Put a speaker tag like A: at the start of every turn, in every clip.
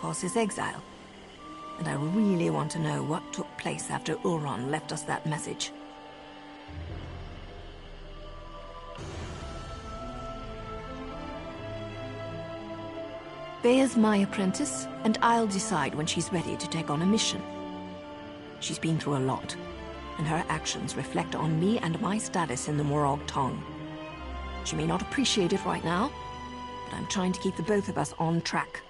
A: cause his exile. And I really want to know what took place after Uron left us that message. Bea's my apprentice, and I'll decide when she's ready to take on a mission. She's been through a lot, and her actions reflect on me and my status in the Morag Tong. She may not appreciate it right now, but I'm trying to keep the both of us on track.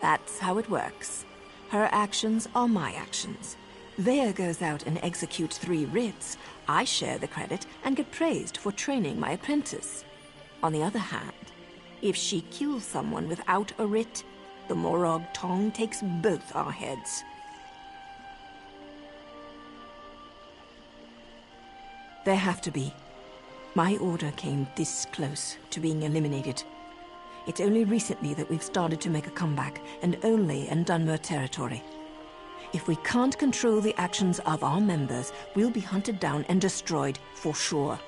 A: That's how it works. Her actions are my actions. Vea goes out and executes 3 writs. I share the credit and get praised for training my apprentice. On the other hand, if she kills someone without a writ, the Morag Tong takes both our heads. There have to be. My order came this close to being eliminated. It's only recently that we've started to make a comeback, and only in Dunmer territory. If we can't control the actions of our members, we'll be hunted down and destroyed for sure.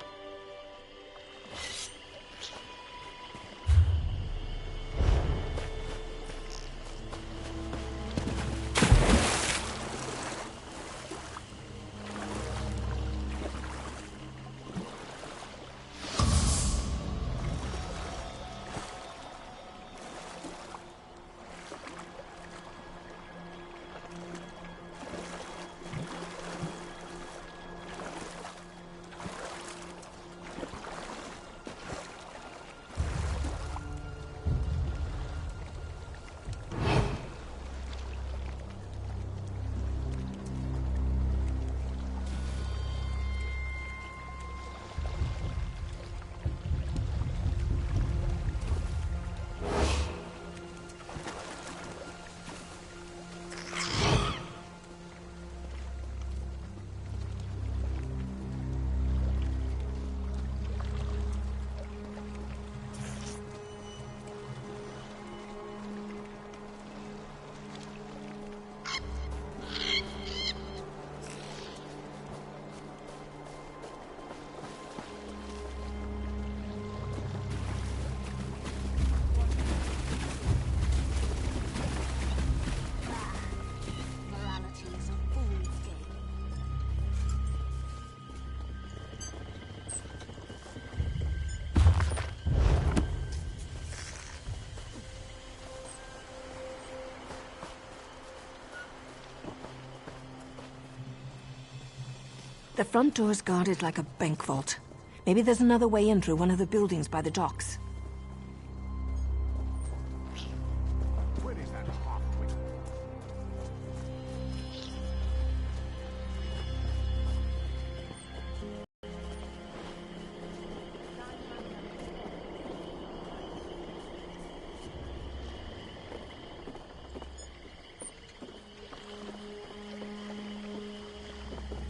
A: The front door's guarded like a bank vault. Maybe there's another way in through one of the buildings by the docks.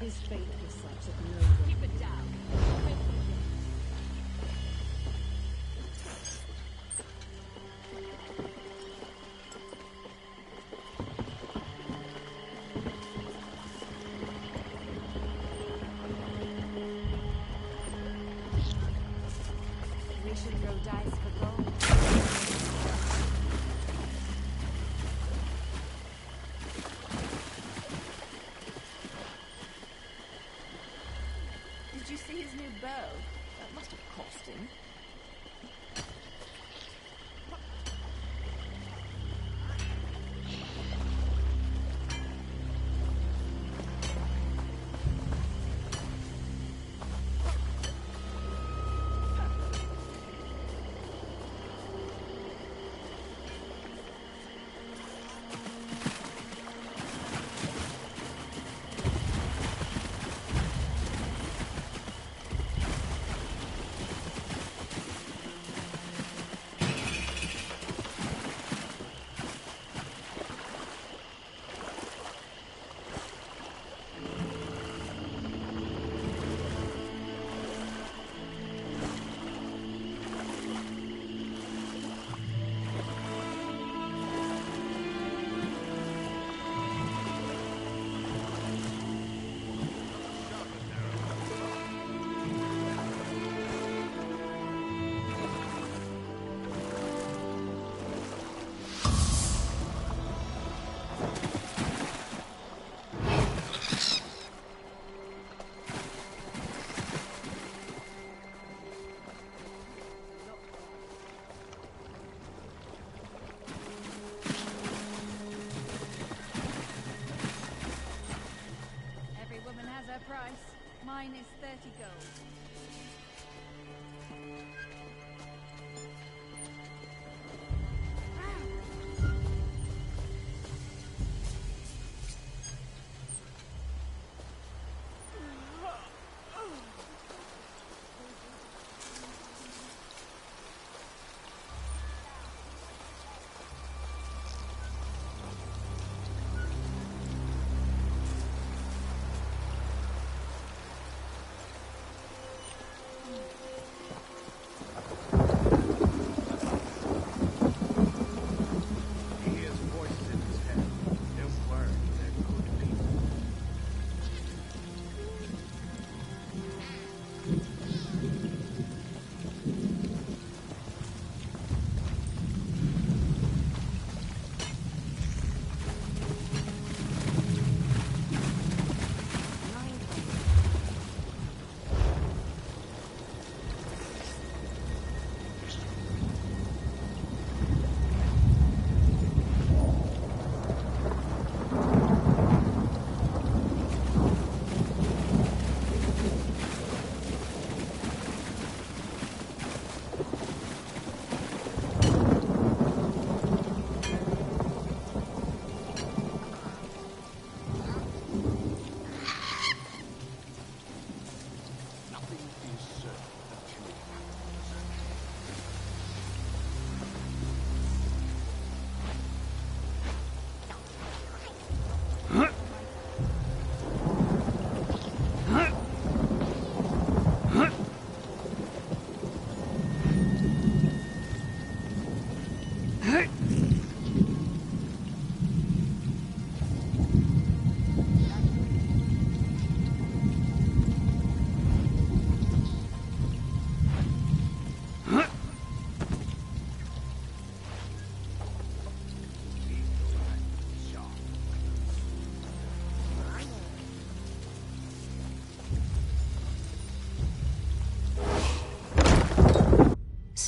B: His fate was such that no one... Keep it down. We should throw dice for gold. Did you see his new bow? That must have cost him. Fine is 30 gold.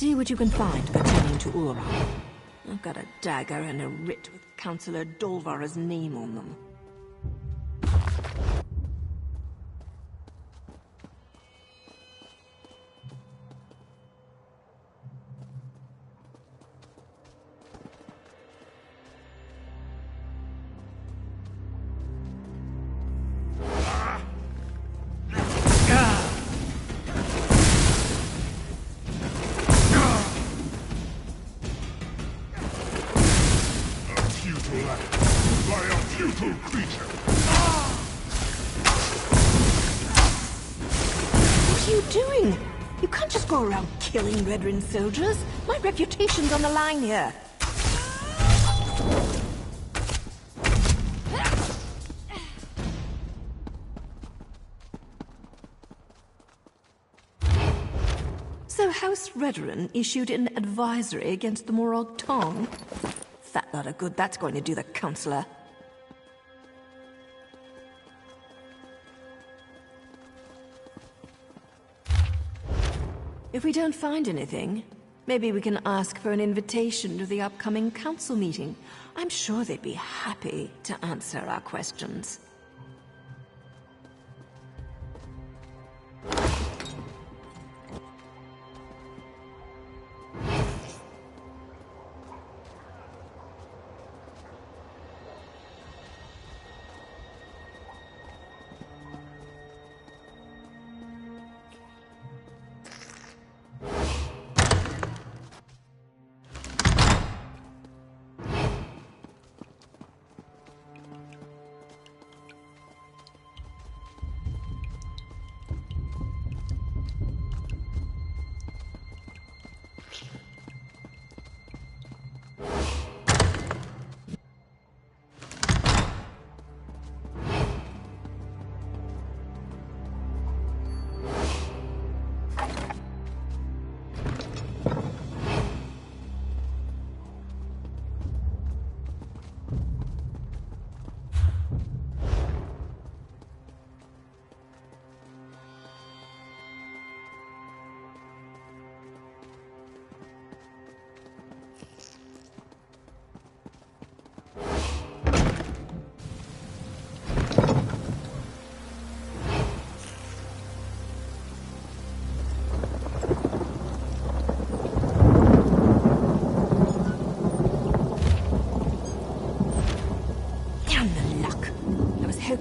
A: See what you can find pertaining to Ura. I've got a dagger and a writ with Councillor Dolvar's name on them. Go around killing Redrin soldiers. My reputation's on the line here. So House Redrin issued an advisory against the Morag Tong? Fat lot of good that's going to do the Councillor. If we don't find anything, maybe we can ask for an invitation to the upcoming council meeting. I'm sure they'd be happy to answer our questions.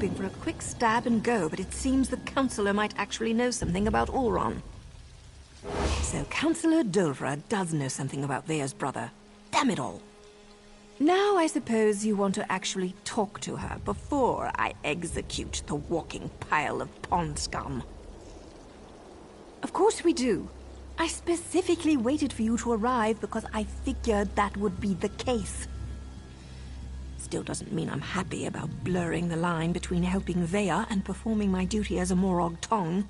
A: hoping for a quick stab and go, but it seems the Counselor might actually know something about Ulron. So Counselor Dulvra does know something about Vea's brother. Damn it all. Now I suppose you want to actually talk to her before I execute the walking pile of pond scum. Of course we do. I specifically waited for you to arrive because I figured that would be the case. Still doesn't mean I'm happy about blurring the line between helping Vea and performing my duty as a Morag Tong.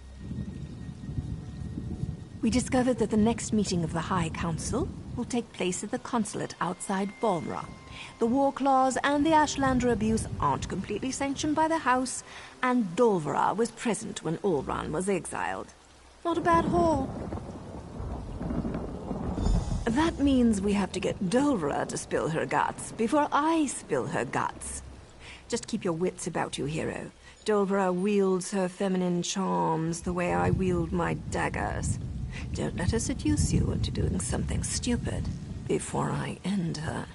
A: We discovered that the next meeting of the High Council will take place at the consulate outside Balmra. The war clause and the Ashlander abuse aren't completely sanctioned by the House, and Dulvra was present when Ulron was exiled. Not a bad haul. That means we have to get Dulvra to spill her guts before I spill her guts. Just keep your wits about you, hero. Dulvra wields her feminine charms the way I wield my daggers. Don't let her seduce you into doing something stupid before I end her.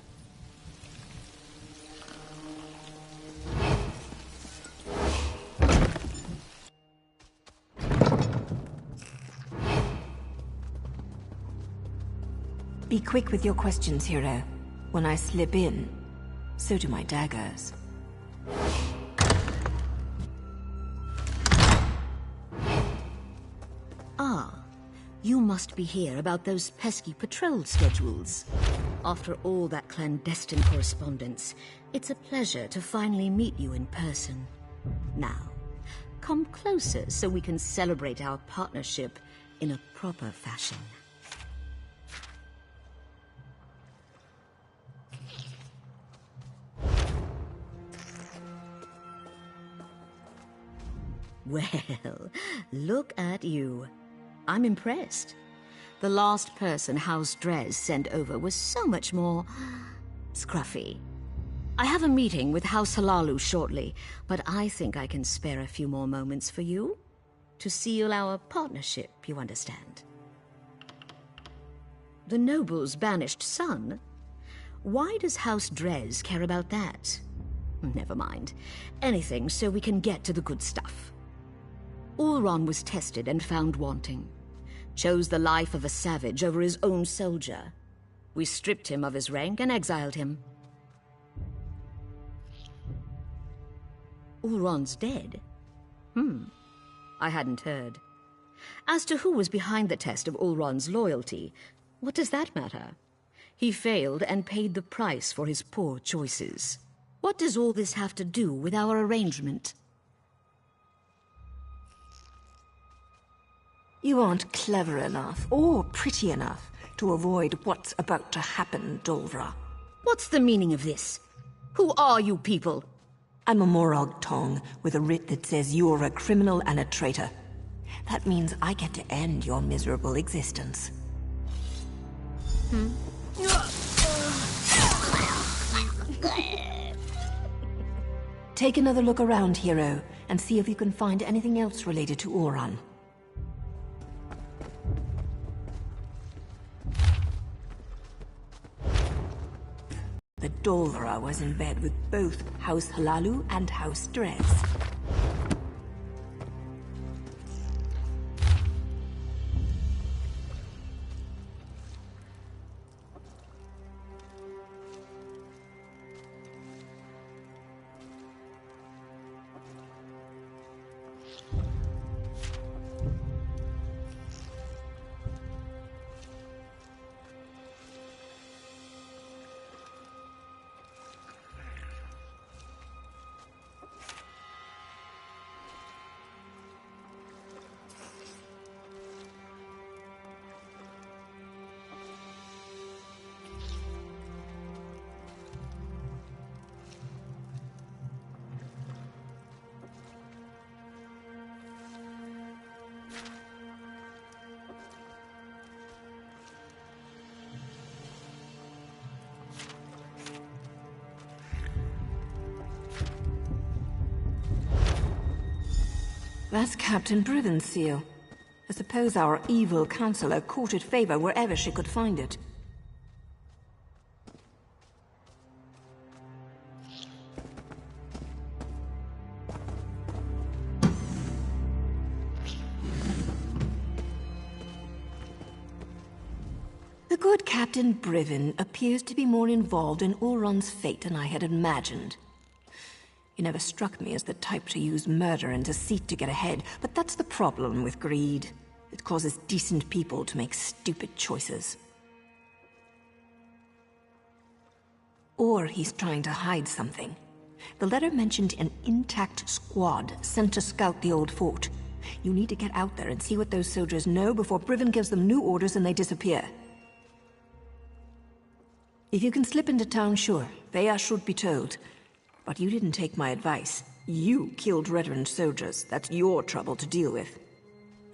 A: Be quick with your questions, hero. When I slip in, so do my daggers.
C: Ah, you must be here about those pesky patrol schedules. After all that clandestine correspondence, it's a pleasure to finally meet you in person. Now, come closer so we can celebrate our partnership in a proper fashion. Well, look at you. I'm impressed. The last person House Dres sent over was so much more scruffy. I have a meeting with House Halalu shortly, but I think I can spare a few more moments for you to seal our partnership, you understand. The noble's banished son? Why does House Dres care about that? Never mind. Anything so we can get to the good stuff. Ulron was tested and found wanting. Chose the life of a savage over his own soldier. We stripped him of his rank and exiled him. Ulron's dead? I hadn't heard. As to who was behind the test of Ulron's loyalty, what does that matter? He failed and paid the price for his poor choices. What does all this have to do with our arrangement?
A: You aren't clever enough, or pretty enough, to avoid what's about to happen, Dulvra.
C: What's the meaning of this? Who are you people?
A: I'm a Morag Tong with a writ that says you're a criminal and a traitor. That means I get to end your miserable existence. Take another look around, hero, and see if you can find anything else related to Ulron. The Dulvra was in bed with both House Halalu and House Dres. That's Captain Brivens' seal. I suppose our evil counselor courted favor wherever she could find it. The good Captain Briven appears to be more involved in Ulron's fate than I had imagined. He never struck me as the type to use murder and deceit to get ahead, but that's the problem with greed. It causes decent people to make stupid choices. Or he's trying to hide something. The letter mentioned an intact squad sent to scout the old fort. You need to get out there and see what those soldiers know before Briven gives them new orders and they disappear. If you can slip into town, sure, they should be told. But you didn't take my advice. You killed veteran soldiers. That's your trouble to deal with.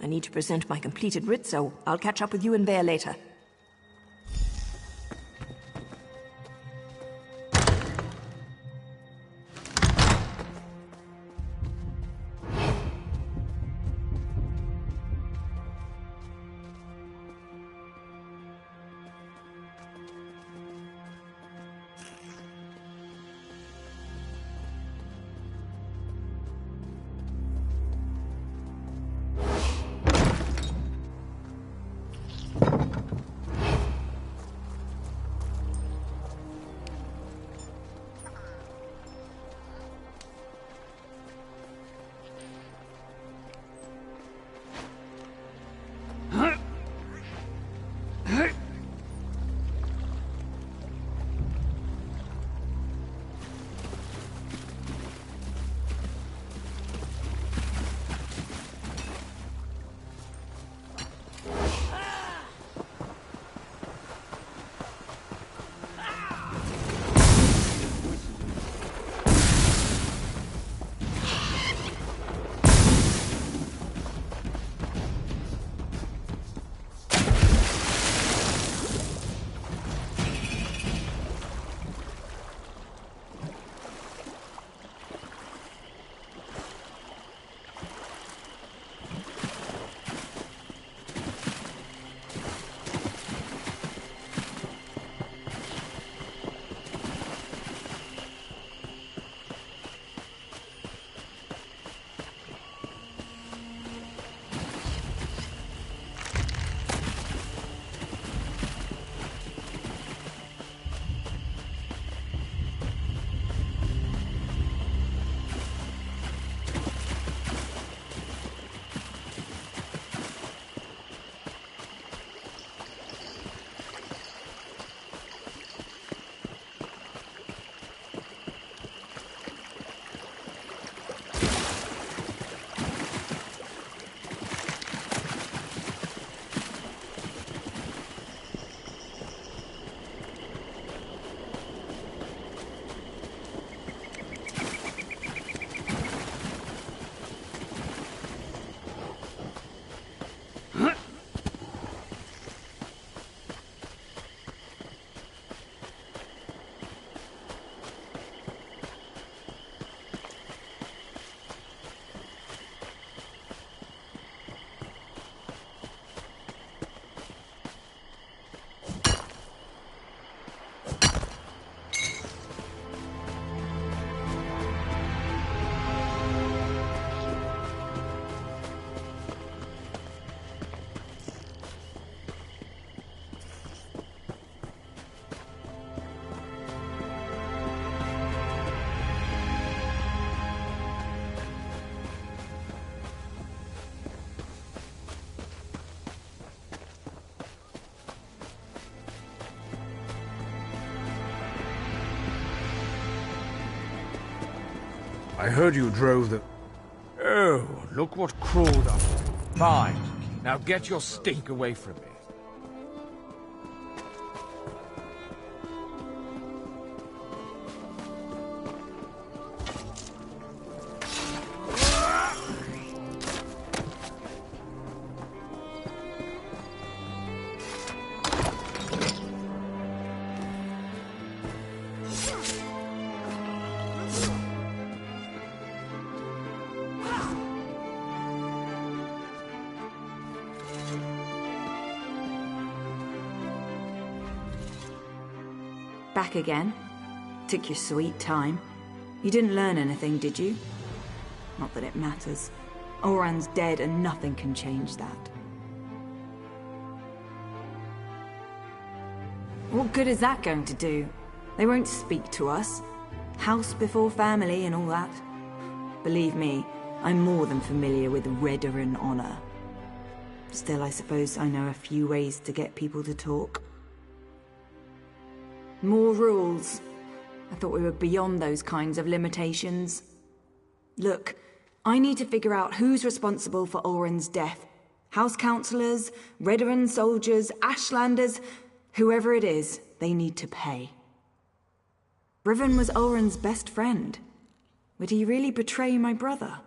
A: I need to present my completed writ, so I'll catch up with you in Vale later.
D: I heard you drove the... Oh, look what crawled up. Fine. Now get your stink away from me.
E: Back again? Took your sweet time. You didn't learn anything, did you? Not that it matters. Oran's dead and nothing can change that. What good is that going to do? They won't speak to us. House before family and all that. Believe me, I'm more than familiar with Redaran honor. Still, I suppose I know a few ways to get people to talk. More rules. I thought we were beyond those kinds of limitations. Look, I need to figure out who's responsible for Oren's death. House councillors, Redaran soldiers, Ashlanders, whoever it is, they need to pay. Riven was Oren's best friend. Would he really betray my brother?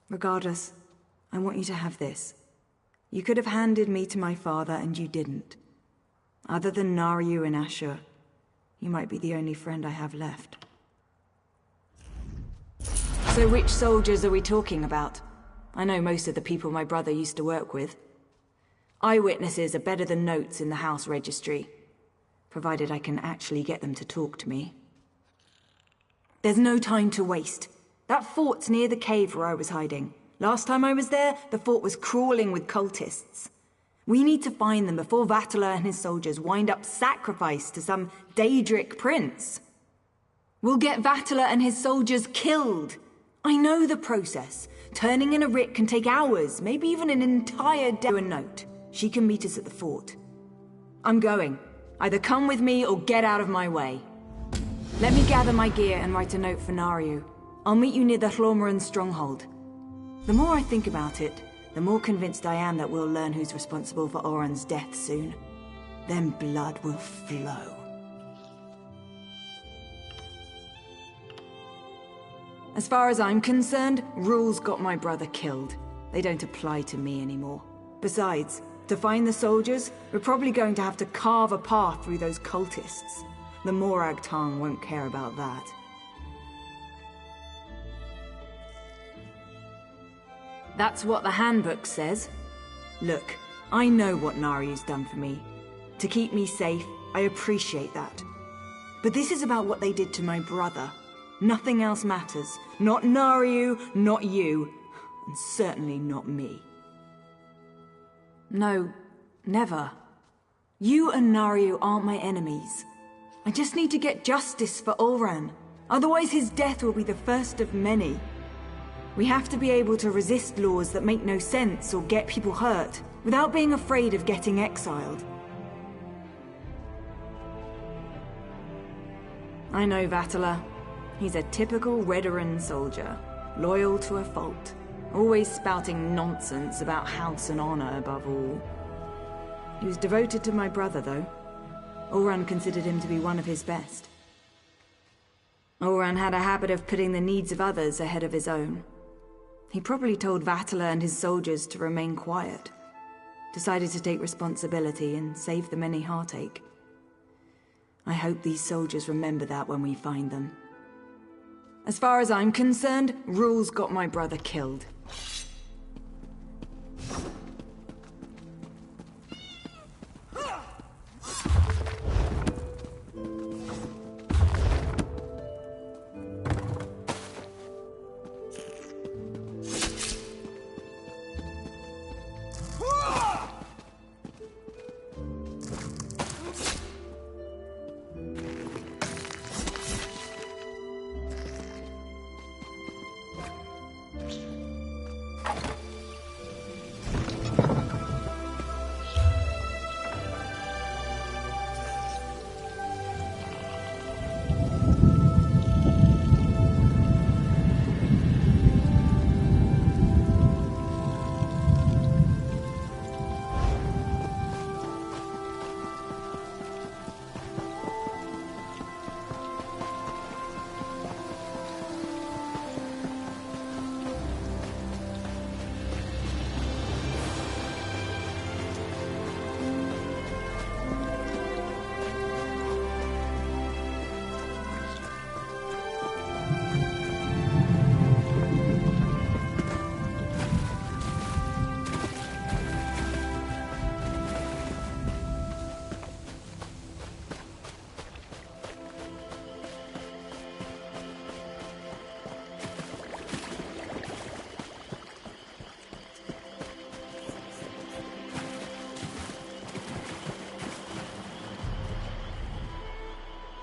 E: Regardless, I want you to have this. You could have handed me to my father, and you didn't. Other than Naryu and Ashur, you might be the only friend I have left. So which soldiers are we talking about? I know most of the people my brother used to work with. Eyewitnesses are better than notes in the house registry, provided I can actually get them to talk to me. There's no time to waste. That fort's near the cave where I was hiding. Last time I was there, the fort was crawling with cultists. We need to find them before Vatala and his soldiers wind up sacrificed to some Daedric prince. We'll get Vatala and his soldiers killed. I know the process. Turning in a writ can take hours, maybe even an entire day. A note. She can meet us at the fort. I'm going. Either come with me or get out of my way. Let me gather my gear and write a note for Naryu. I'll meet you near the Hlormaran stronghold. The more I think about it, the more convinced I am that we'll learn who's responsible for Oren's death soon. Then blood will flow. As far as I'm concerned, rules got my brother killed. They don't apply to me anymore. Besides, to find the soldiers, we're probably going to have to carve a path through those cultists. The Morag Tong won't care about that. That's what the handbook says. Look, I know what Naryu's done for me. To keep me safe, I appreciate that. But this is about what they did to my brother. Nothing else matters. Not Naryu, not you, and certainly not me. No, never. You and Naryu aren't my enemies. I just need to get justice for Ulran. Otherwise his death will be the first of many. We have to be able to resist laws that make no sense or get people hurt, without being afraid of getting exiled. I know Vatala. He's a typical Redaran soldier, loyal to a fault, always spouting nonsense about house and honor above all. He was devoted to my brother, though. Ulran considered him to be one of his best. Ulran had a habit of putting the needs of others ahead of his own. He probably told Vatala and his soldiers to remain quiet, decided to take responsibility and save them any heartache. I hope these soldiers remember that when we find them. As far as I'm concerned, rules got my brother killed.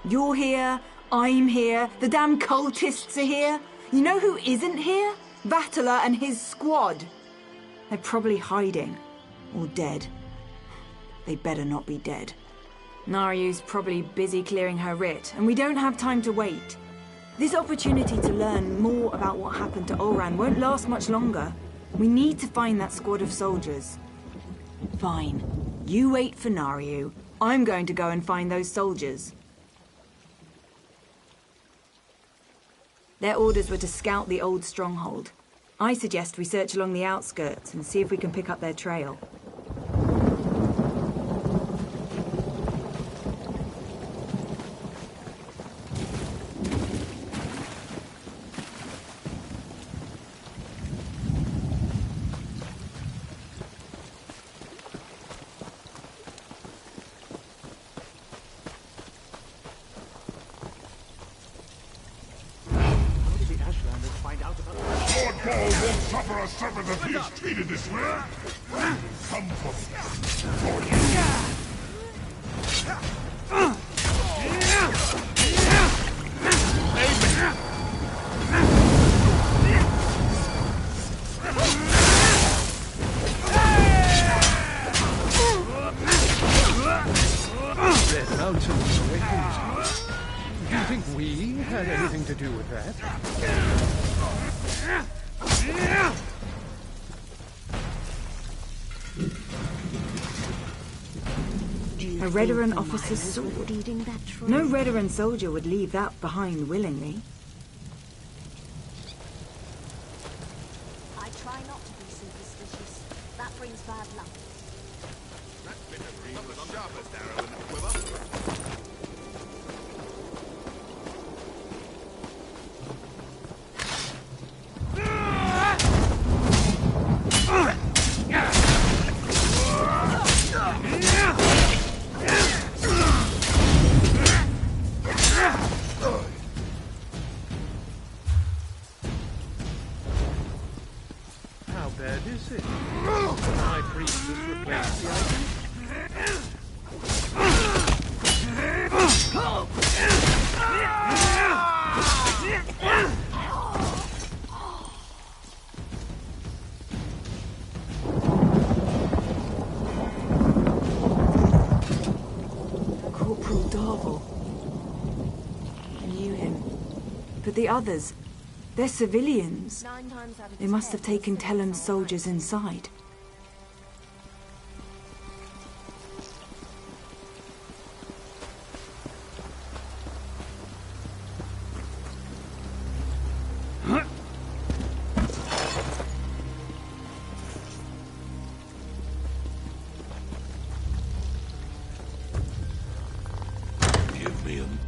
E: You're here, I'm here, the damn cultists are here. You know who isn't here? Vatala and his squad. They're probably hiding. Or dead. They better not be dead. Nariu's probably busy clearing her writ, and we don't have time to wait. This opportunity to learn more about what happened to Olran won't last much longer. We need to find that squad of soldiers. Fine. You wait for Nariu. I'm going to go and find those soldiers. Their orders were to scout the old stronghold. I suggest we search along the outskirts and see if we can pick up their trail.
F: Paul won't suffer a servant of his treated this way. Come for you.
D: Red Mountains awakened. Do you think we had anything to do with that?
E: A Redoran officer's sword. No Redoran soldier would leave that behind willingly.
B: I try not to be superstitious. That brings bad luck.
D: How bad is it? The High Priestess replaced the item?
E: Corporal Darvel. I knew him. But the others, they're civilians.
B: 9 times out of
E: They must
B: 10,
E: have taken
B: those
E: Tellem's
B: things are
E: soldiers inside.
F: Give me him.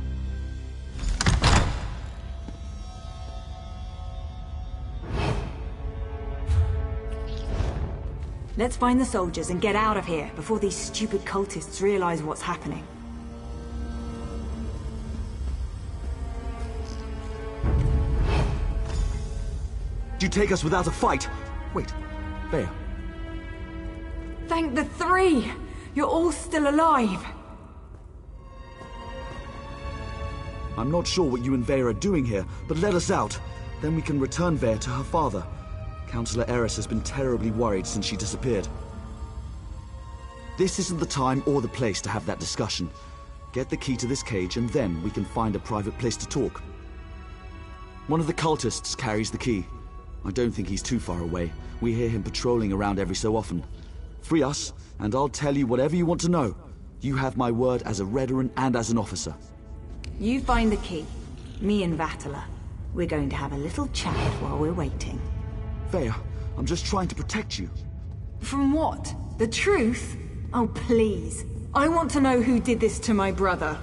E: Let's find the soldiers and get out of here before these stupid cultists realize what's happening.
G: You take us without a fight? Wait, Bea.
E: Thank the 3! You're all still alive!
G: I'm not sure what you and Vea are doing here, but let us out. Then we can return Vea to her father. Councillor Eris has been terribly worried since she disappeared. This isn't the time or the place to have that discussion. Get the key to this cage and then we can find a private place to talk. One of the cultists carries the key. I don't think he's too far away. We hear him patrolling around every so often. Free us, and I'll tell you whatever you want to know. You have my word as a Redoran and as an officer.
E: You find the key. Me and Vatala. We're going to have a little chat while we're waiting.
G: Vea, I'm just trying to protect you.
E: From what? The truth? Oh, please. I want to know who did this to my brother.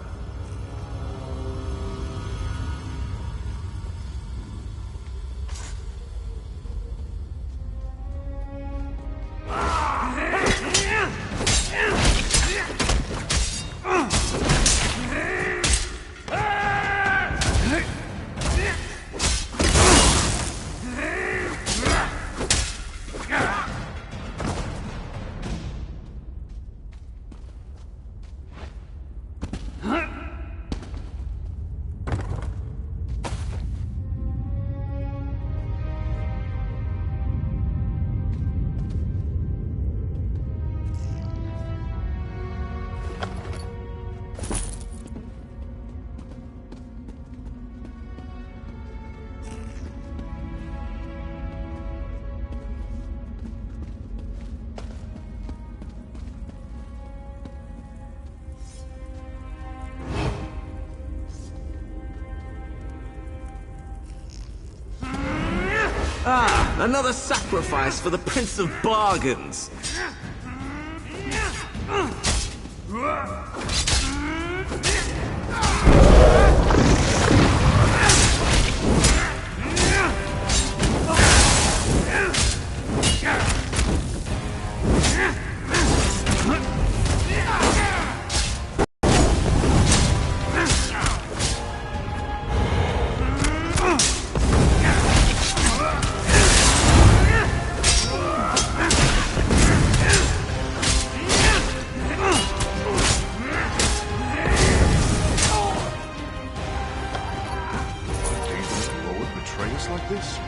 H: Ah, another sacrifice for the Prince of Bargains.
F: Like this?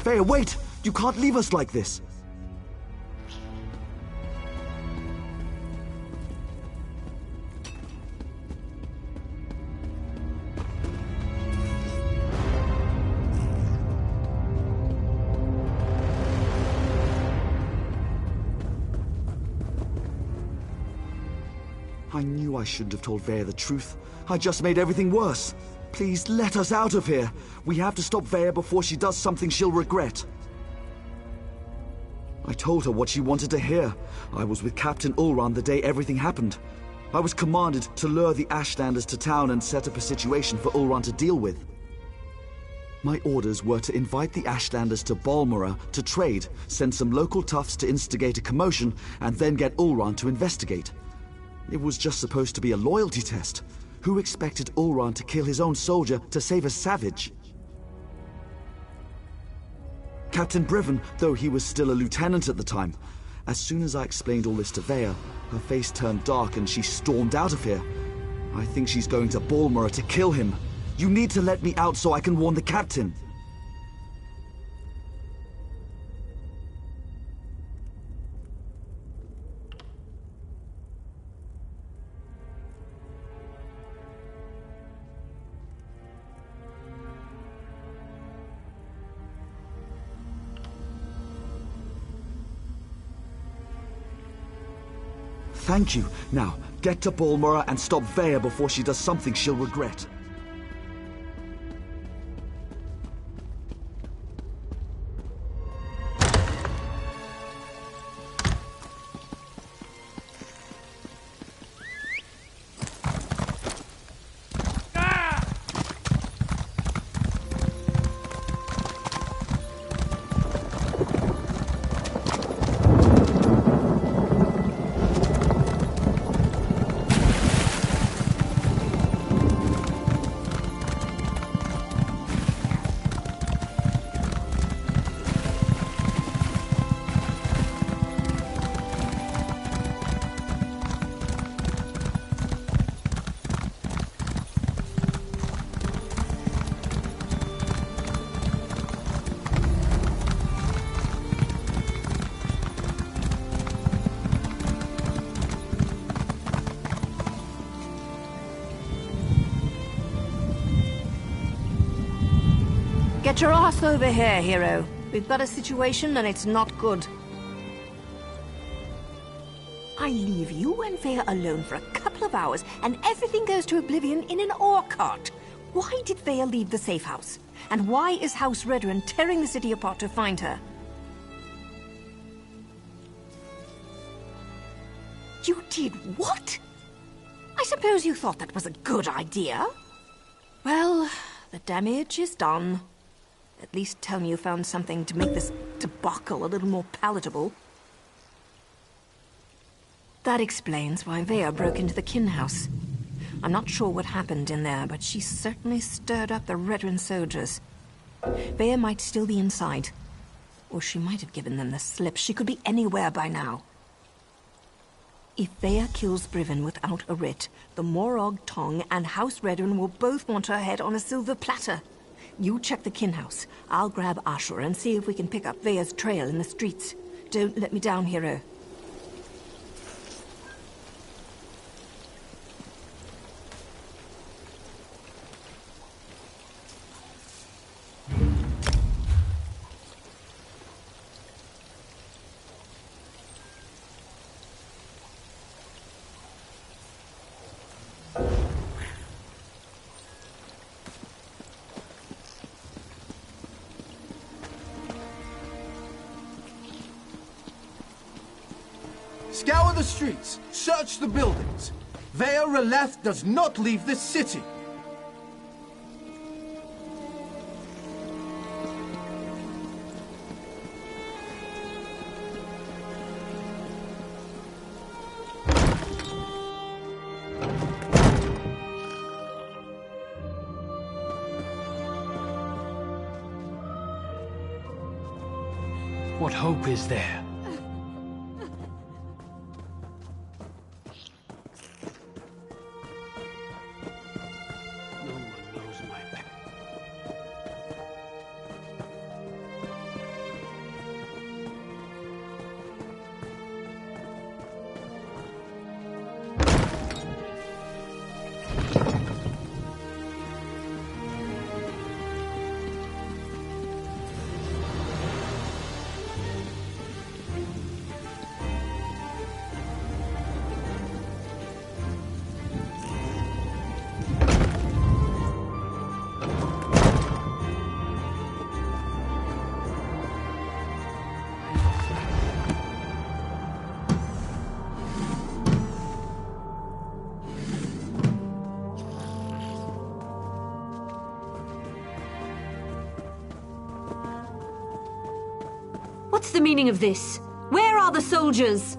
G: Freya, wait! You can't leave us like this! I knew I shouldn't have told Veya the truth. I just made everything worse. Please, let us out of here. We have to stop Veya before she does something she'll regret. I told her what she wanted to hear. I was with Captain Ulran the day everything happened. I was commanded to lure the Ashlanders to town and set up a situation for Ulran to deal with. My orders were to invite the Ashlanders to Balmora to trade, send some local toughs to instigate a commotion, and then get Ulran to investigate. It was just supposed to be a loyalty test. Who expected Ulran to kill his own soldier to save a savage? Captain Briven, though he was still a lieutenant at the time, as soon as I explained all this to Veya, her face turned dark and she stormed out of here. I think she's going to Balmora to kill him. You need to let me out so I can warn the captain. Thank you. Now, get to Balmora and stop Veya before she does something she'll regret.
A: Get your ass over here, hero. We've got a situation and it's not good. I leave you and Veya alone for a couple of hours and everything goes to oblivion in an ore cart. Why did Veya leave the safe house? And why is House Redren tearing the city apart to find her? You did what? I suppose you thought that was a good idea? Well, the damage is done. At least tell me you found something to make this debacle a little more palatable. That explains why Veya broke into the kin house. I'm not sure what happened in there, but she certainly stirred up the Redren soldiers. Veya might still be inside. Or she might have given them the slip. She could be anywhere by now. If Veya kills Briven without a writ, the Morog Tong and House Redren will both want her head on a silver platter. You check the kin house. I'll grab Ashur and see if we can pick up Veya's trail in the streets. Don't let me down, hero.
I: Scour the streets, search the buildings. Vea Releth does not leave this city.
J: What hope is there? No one knows my path.
C: What's the meaning of this? Where are the soldiers?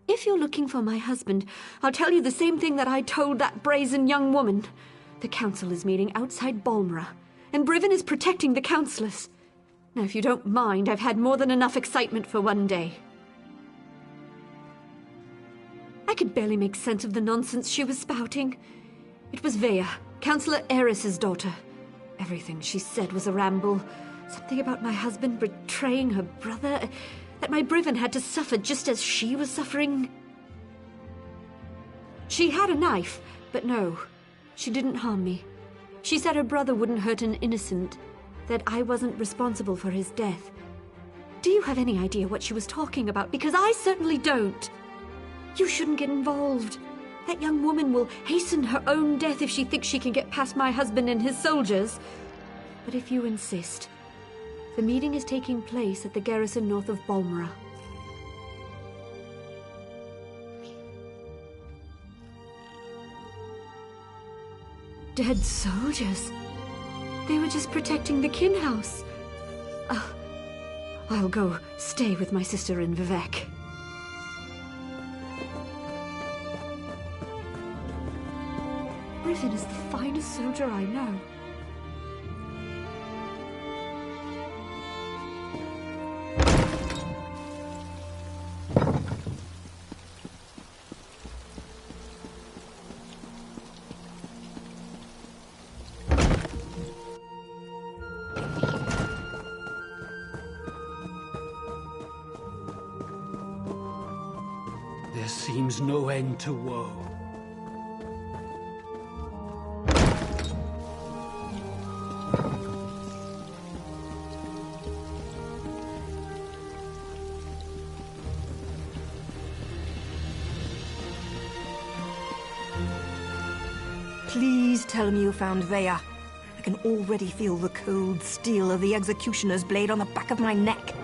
C: If you're looking for my husband, I'll tell you the same thing that I told that brazen young woman. The council is meeting outside Balmora, and Briven is protecting the councillors. Now, if you don't mind, I've had more than enough excitement for one day. I could barely make sense of the nonsense she was spouting. It was Vea, Councillor Eris's daughter. Everything she said was a ramble. Something about my husband betraying her brother, that my Briven had to suffer just as she was suffering. She had a knife, but no, she didn't harm me. She said her brother wouldn't hurt an innocent, that I wasn't responsible for his death. Do you have any idea what she was talking about? Because I certainly don't. You shouldn't get involved. That young woman will hasten her own death if she thinks she can get past my husband and his soldiers. But if you insist, the meeting is taking place at the garrison north of Balmora. Dead soldiers. They were just protecting the kin house. I'll go stay with my sister in Vivek. Briven is the finest soldier I know.
J: There seems no end to woe.
A: Please tell me you found Vea. I can already feel the cold steel of the executioner's blade on the back of my neck.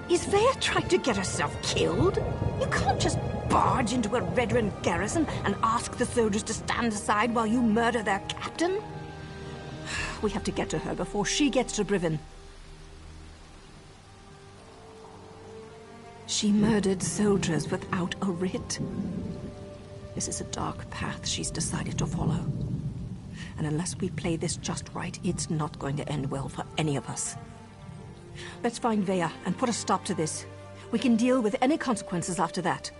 A: Is Vea trying to get herself killed? You can't just barge into a Redrun garrison and ask the soldiers to stand aside while you murder their captain. We have to get to her before she gets to Briven. She murdered soldiers without a writ. This is a dark path she's decided to follow. And unless we play this just right, it's not going to end well for any of us. Let's find Vea and put a stop to this. We can deal with any consequences after that.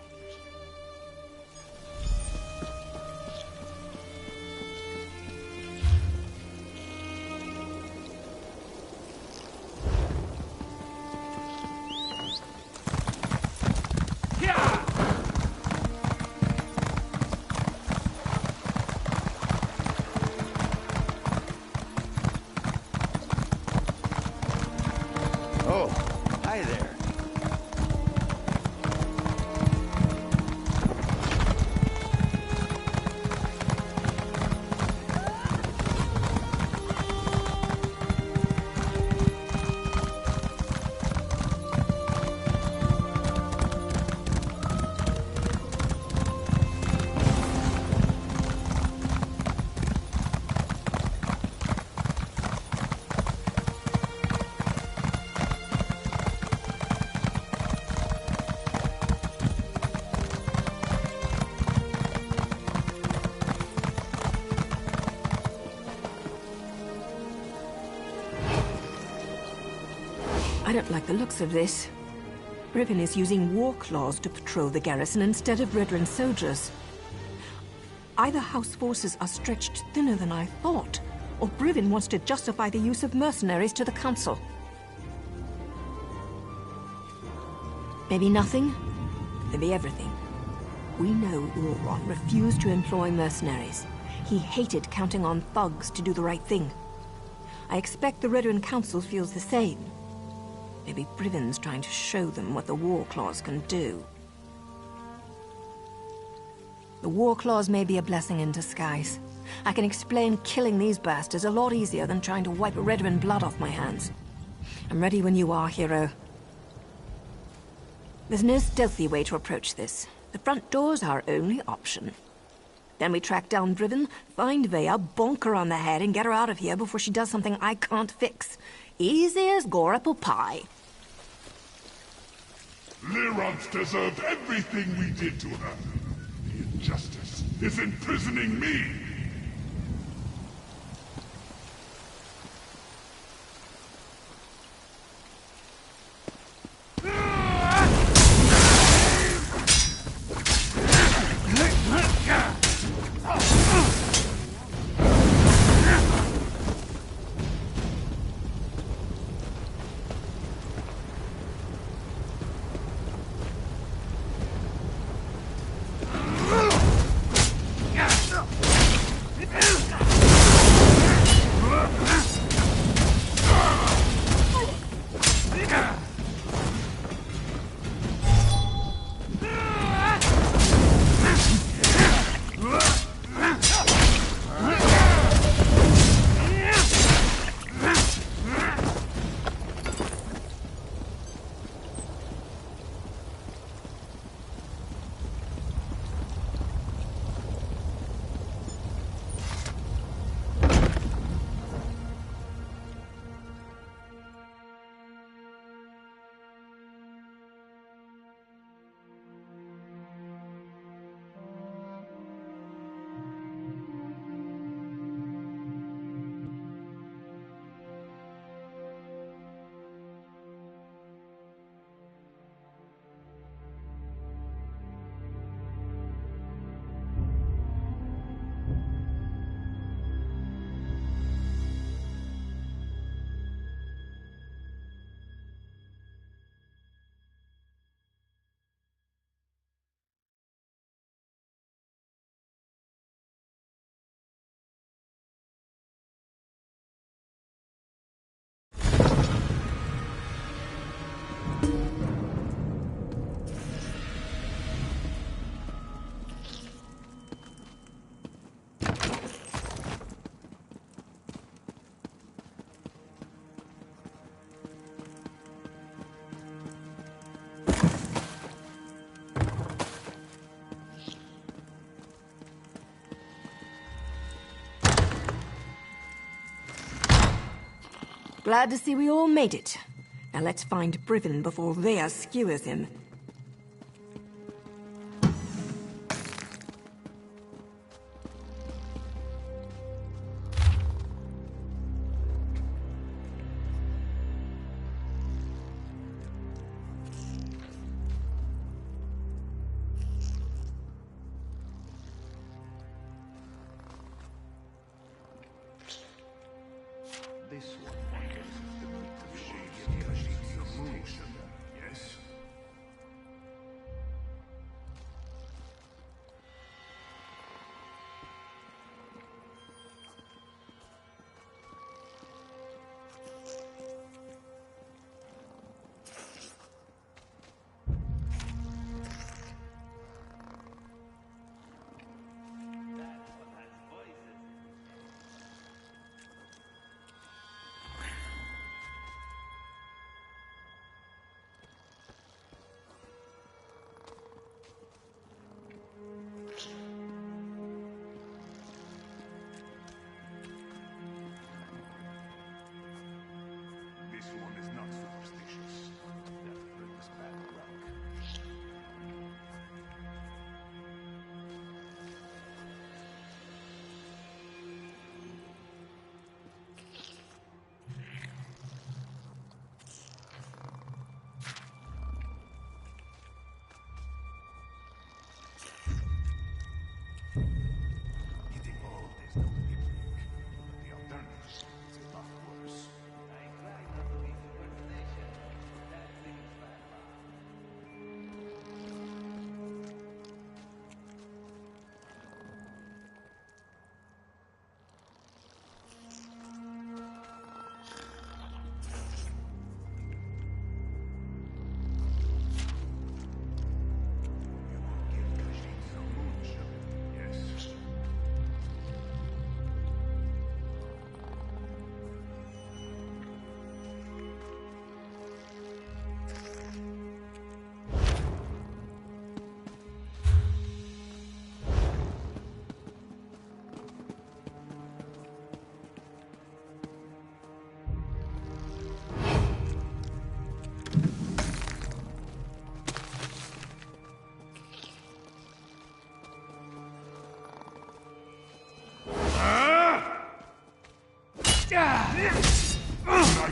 K: Oh, hi there.
A: I don't like the looks of this. Brivin is using war claws to patrol the garrison instead of veteran soldiers. Either House forces are stretched thinner than I thought, or Brivin wants to justify the use of mercenaries to the Council. Maybe nothing, maybe everything. We know Ulron refused to employ mercenaries. He hated counting on thugs to do the right thing. I expect the Veteran Council feels the same. Maybe Brivin's trying to show them what the War Claws can do. The War Claws may be a blessing in disguise. I can explain killing these bastards a lot easier than trying to wipe Redwin blood off my hands. I'm ready when you are, hero. There's no stealthy way to approach this. The front door's our only option. Then we track down Brivin, find Vea, bonk her on the head, and get her out of here before she does something I can't fix. Easy as gore apple pie.
F: Lyrance deserved everything we did to her. The injustice is imprisoning me.
A: Glad to see we all made it. Now let's find Brivin before Vea skewers him.
F: This one. Yes.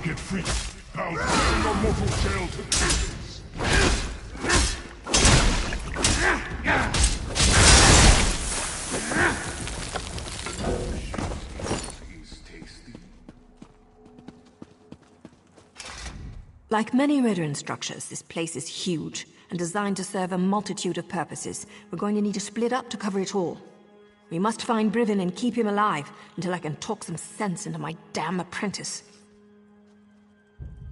F: get free. I'll send your mortal shell to pieces.
A: Like many Ridderan structures, this place is huge and designed to serve a multitude of purposes. We're going to need to split up to cover it all. We must find Brivin and keep him alive until I can talk some sense into my damn apprentice.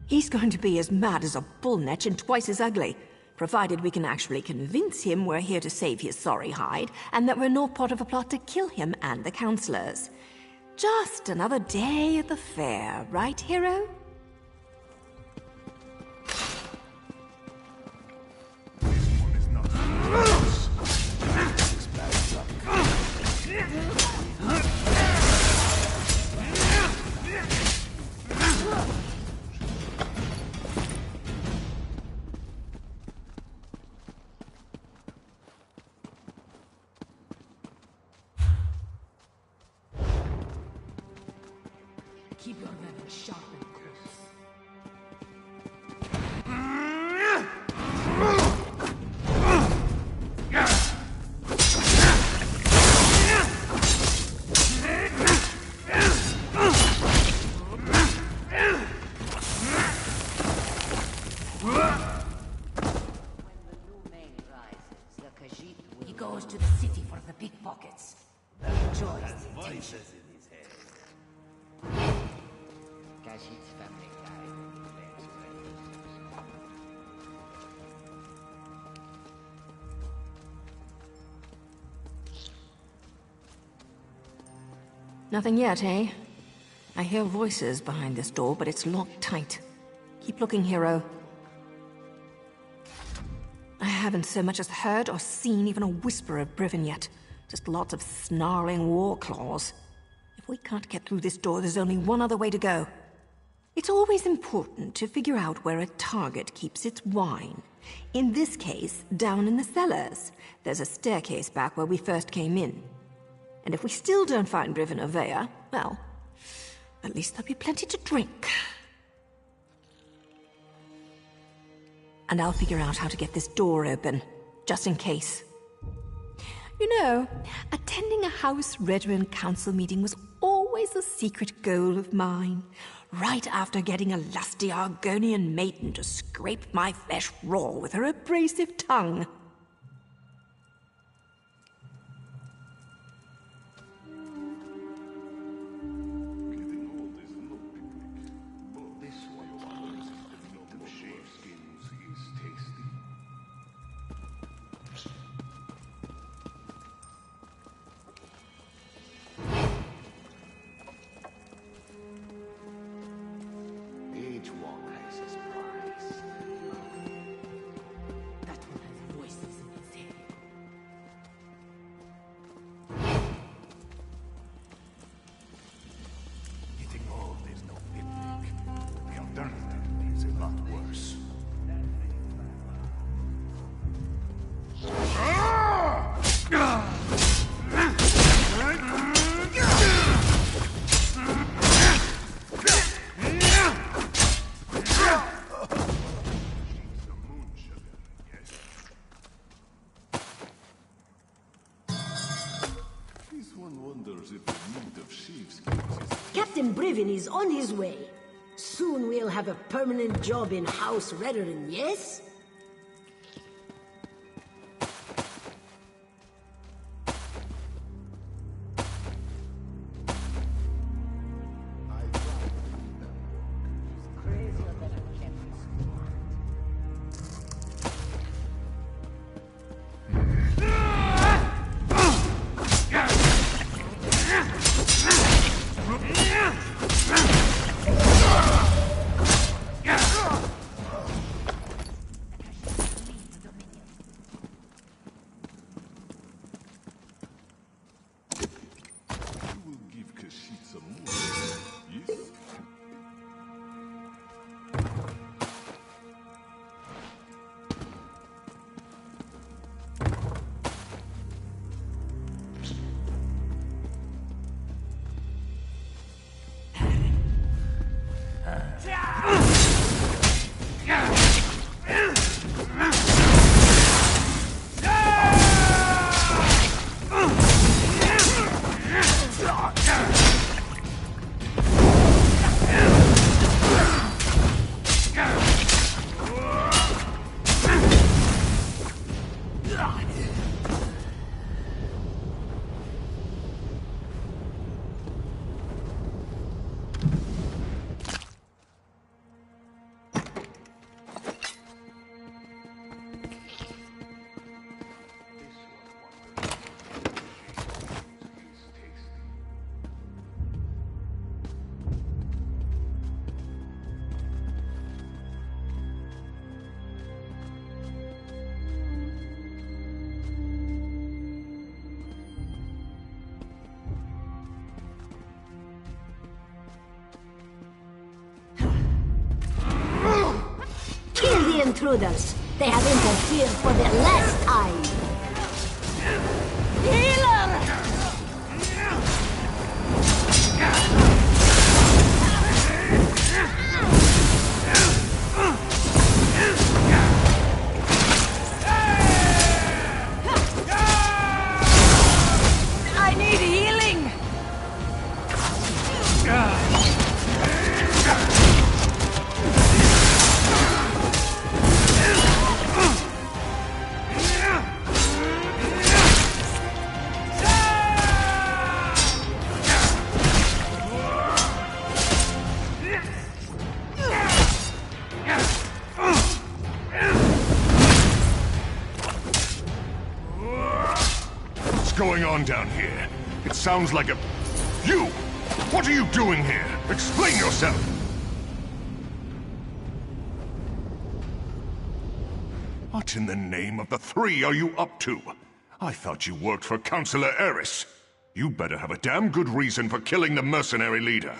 A: He's going to be as mad as a bullnetch and twice as ugly, provided we can actually convince him we're here to save his sorry hide and that we're not part of a plot to kill him and the counselors. Just another day at the fair, right, hero?
B: Keep your weapon sharp and close.
K: He goes to the city for the pickpockets. He enjoys the attention. Kashid's family died when he claims
A: Nothing yet, eh? I hear voices behind this door, but it's locked tight. Keep looking, hero. I haven't so much as heard or seen even a whisper of Brivin yet. Just lots of snarling war claws. If we can't get through this door, there's only one other way to go. It's always important to figure out where a target keeps its wine. In this case, down in the cellars. There's a staircase back where we first came in. And if we still don't find Brivin or Vea, well, at least there'll be plenty to drink. And I'll figure out how to get this door open, just in case. You know, attending a House Ridderan Council meeting was always a secret goal of mine. Right after getting a lusty Argonian maiden to scrape my flesh raw with her abrasive tongue.
L: Captain Brivin is on his way. Soon we'll have a permanent job in House Ridderan, yes? intruders. They have interfered for the last time.
B: Healer! I need healing!
F: What's going on down here? It sounds like a... You! What are you doing here? Explain yourself! What in the name of the three are you up to? I thought you worked for Councillor Eris. You better have a damn good reason for killing the mercenary leader.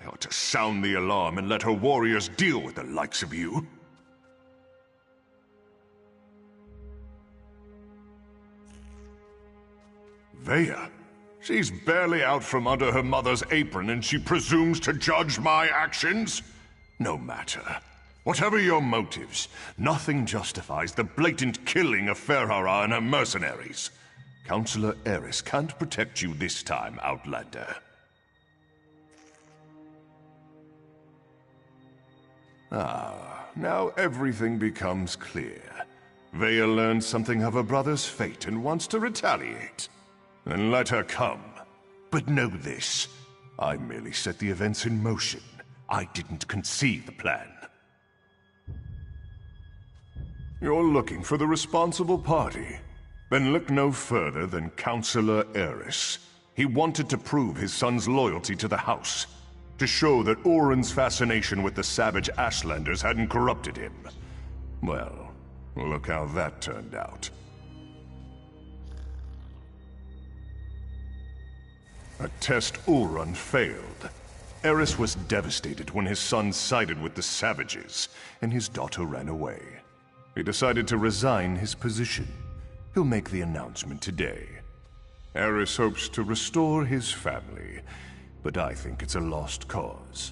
F: I ought to sound the alarm and let her warriors deal with the likes of you. Vea? She's barely out from under her mother's apron and she presumes to judge my actions? No matter. Whatever your motives, nothing justifies the blatant killing of Ferhara and her mercenaries. Councillor Eris can't protect you this time, Outlander. Ah, now everything becomes clear. Vea learned something of her brother's fate and wants to retaliate. Then let her come. But know this, I merely set the events in motion. I didn't conceive the plan. You're looking for the responsible party. Then look no further than Councillor Eris. He wanted to prove his son's loyalty to the House, to show that Oren's fascination with the savage Ashlanders hadn't corrupted him. Well, look how that turned out. A test Oren failed. Eris was devastated when his son sided with the savages, and his daughter ran away. He decided to resign his position. He'll make the announcement today. Eris hopes to restore his family, but I think it's a lost cause.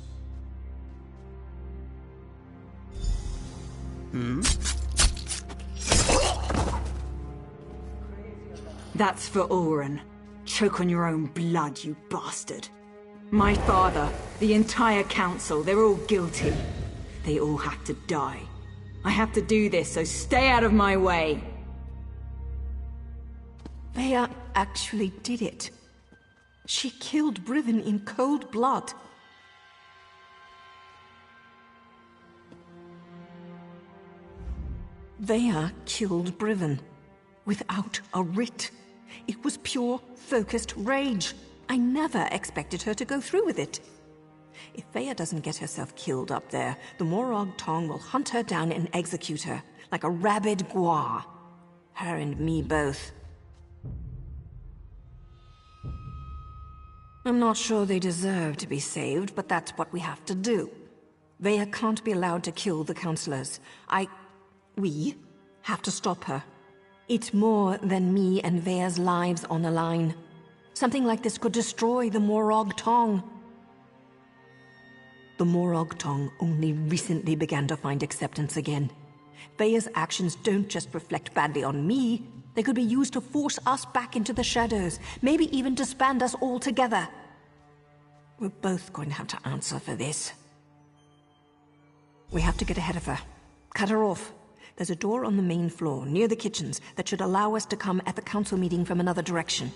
E: That's for Oren. Choke on your own blood, you bastard. My father, the entire council, they're all guilty. They all have to die. I have to do this, so stay out of my way.
A: Vea actually did it. She killed Brivin in cold blood. Vea killed Brivin without a writ. It was pure, focused rage. I never expected her to go through with it. If Vea doesn't get herself killed up there, the Morag Tong will hunt her down and execute her, like a rabid gua. Her and me both. I'm not sure they deserve to be saved, but that's what we have to do. Vea can't be allowed to kill the councillors. We have to stop her. It's more than me and Vea's lives on the line. Something like this could destroy the Morag Tong. The Morag Tong only recently began to find acceptance again. Vea's actions don't just reflect badly on me. They could be used to force us back into the shadows, maybe even disband us all together. We're both going to have to answer for this. We have to get ahead of her. Cut her off. There's a door on the main floor, near the kitchens, that should allow us to come at the council meeting from another direction.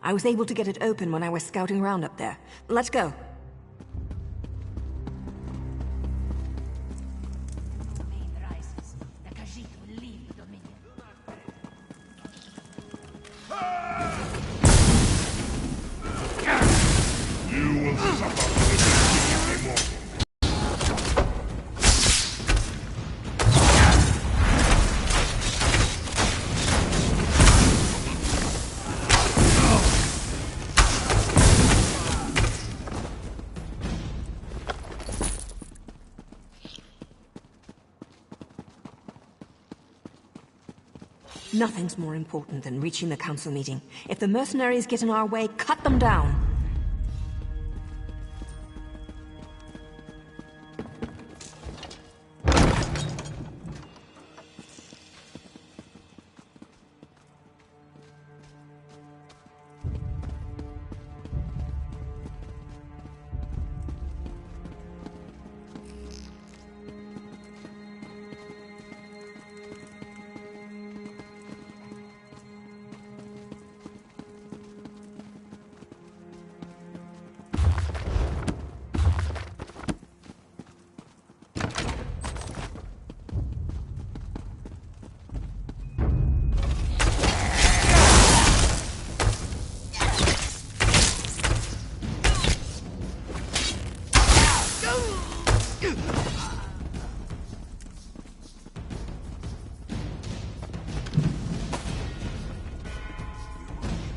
A: I was able to get it open when I was scouting around up there. Let's go.
F: You will suffer for the immortal.
A: Nothing's more important than reaching the council meeting. If the mercenaries get in our way, cut them down.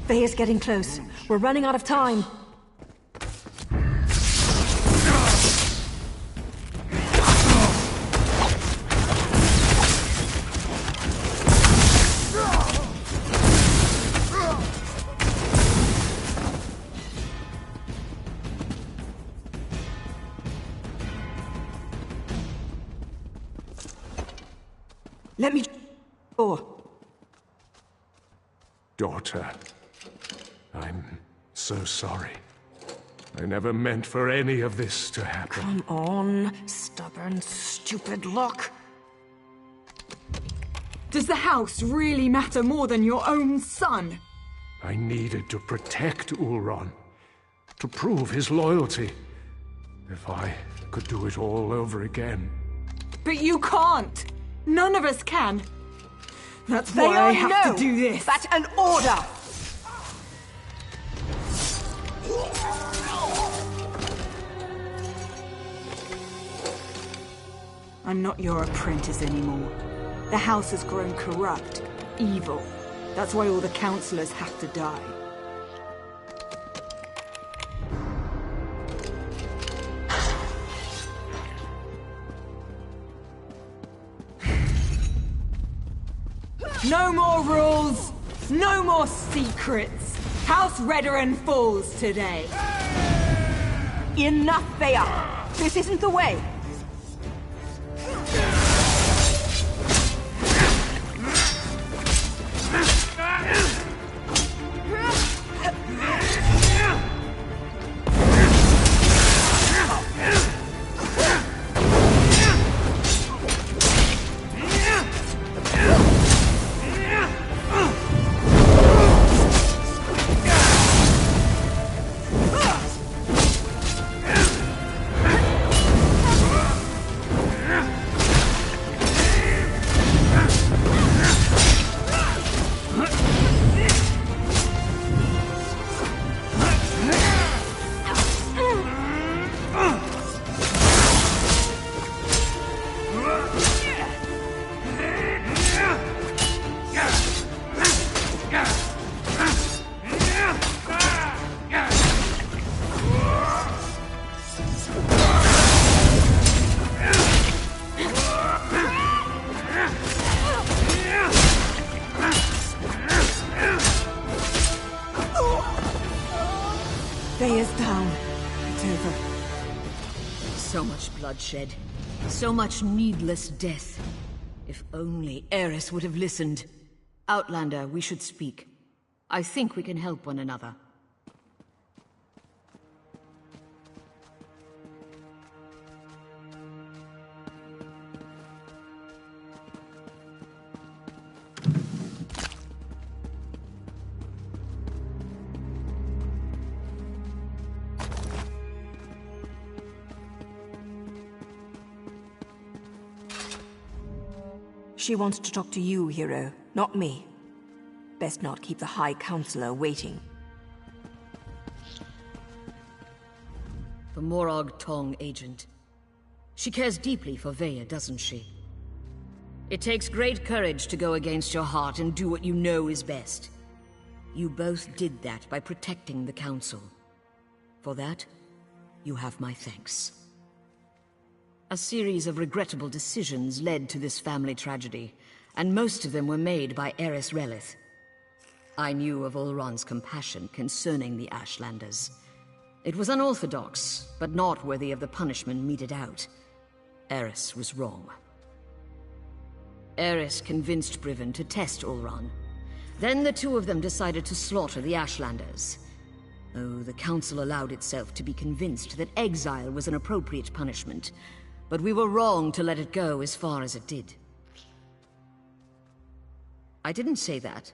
A: Veya's getting close. We're running out of time. Let me...
F: Daughter, I'm so sorry. I never meant for any of this to happen.
A: Come on, stubborn, stupid look.
E: Does the house really matter more than your own son?
F: I needed to protect Ulron, to prove his loyalty. If I could do it all over again.
E: But you can't! None of us can! That's why I have to do this!
A: That's an order!
E: I'm not your apprentice anymore. The house has grown corrupt, evil. That's why all the councillors have to die. No more rules! No more secrets! House Redoran falls today!
A: Enough, Veya! This isn't the way! Veya's down. It's over.
C: So much bloodshed. So much needless death. If only Eris would have listened. Outlander, we should speak. I think we can help one another.
A: She wants to talk to you, hero, not me. Best not keep the High Counselor waiting.
C: The Morag Tong agent. She cares deeply for Veya, doesn't she? It takes great courage to go against your heart and do what you know is best. You both did that by protecting the Council. For that, you have my thanks. A series of regrettable decisions led to this family tragedy. and most of them were made by Eris Relith. I knew of Ulron's compassion concerning the Ashlanders. It was unorthodox, but not worthy of the punishment meted out. Eris was wrong. Eris convinced Briven to test Ulron. Then the two of them decided to slaughter the Ashlanders. Oh, the Council allowed itself to be convinced that exile was an appropriate punishment, but we were wrong to let it go as far as it did. I didn't say that,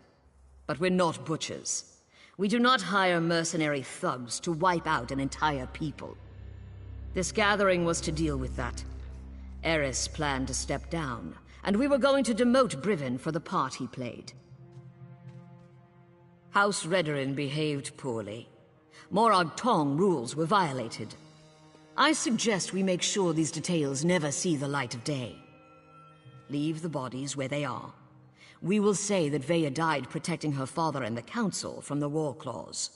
C: but we're not butchers. We do not hire mercenary thugs to wipe out an entire people. This gathering was to deal with that. Eris planned to step down, and we were going to demote Briven for the part he played. House Redorin behaved poorly. Morag Tong rules were violated. I suggest we make sure these details never see the light of day. Leave the bodies where they are. We will say that Veya died protecting her father and the Council from the War Claws.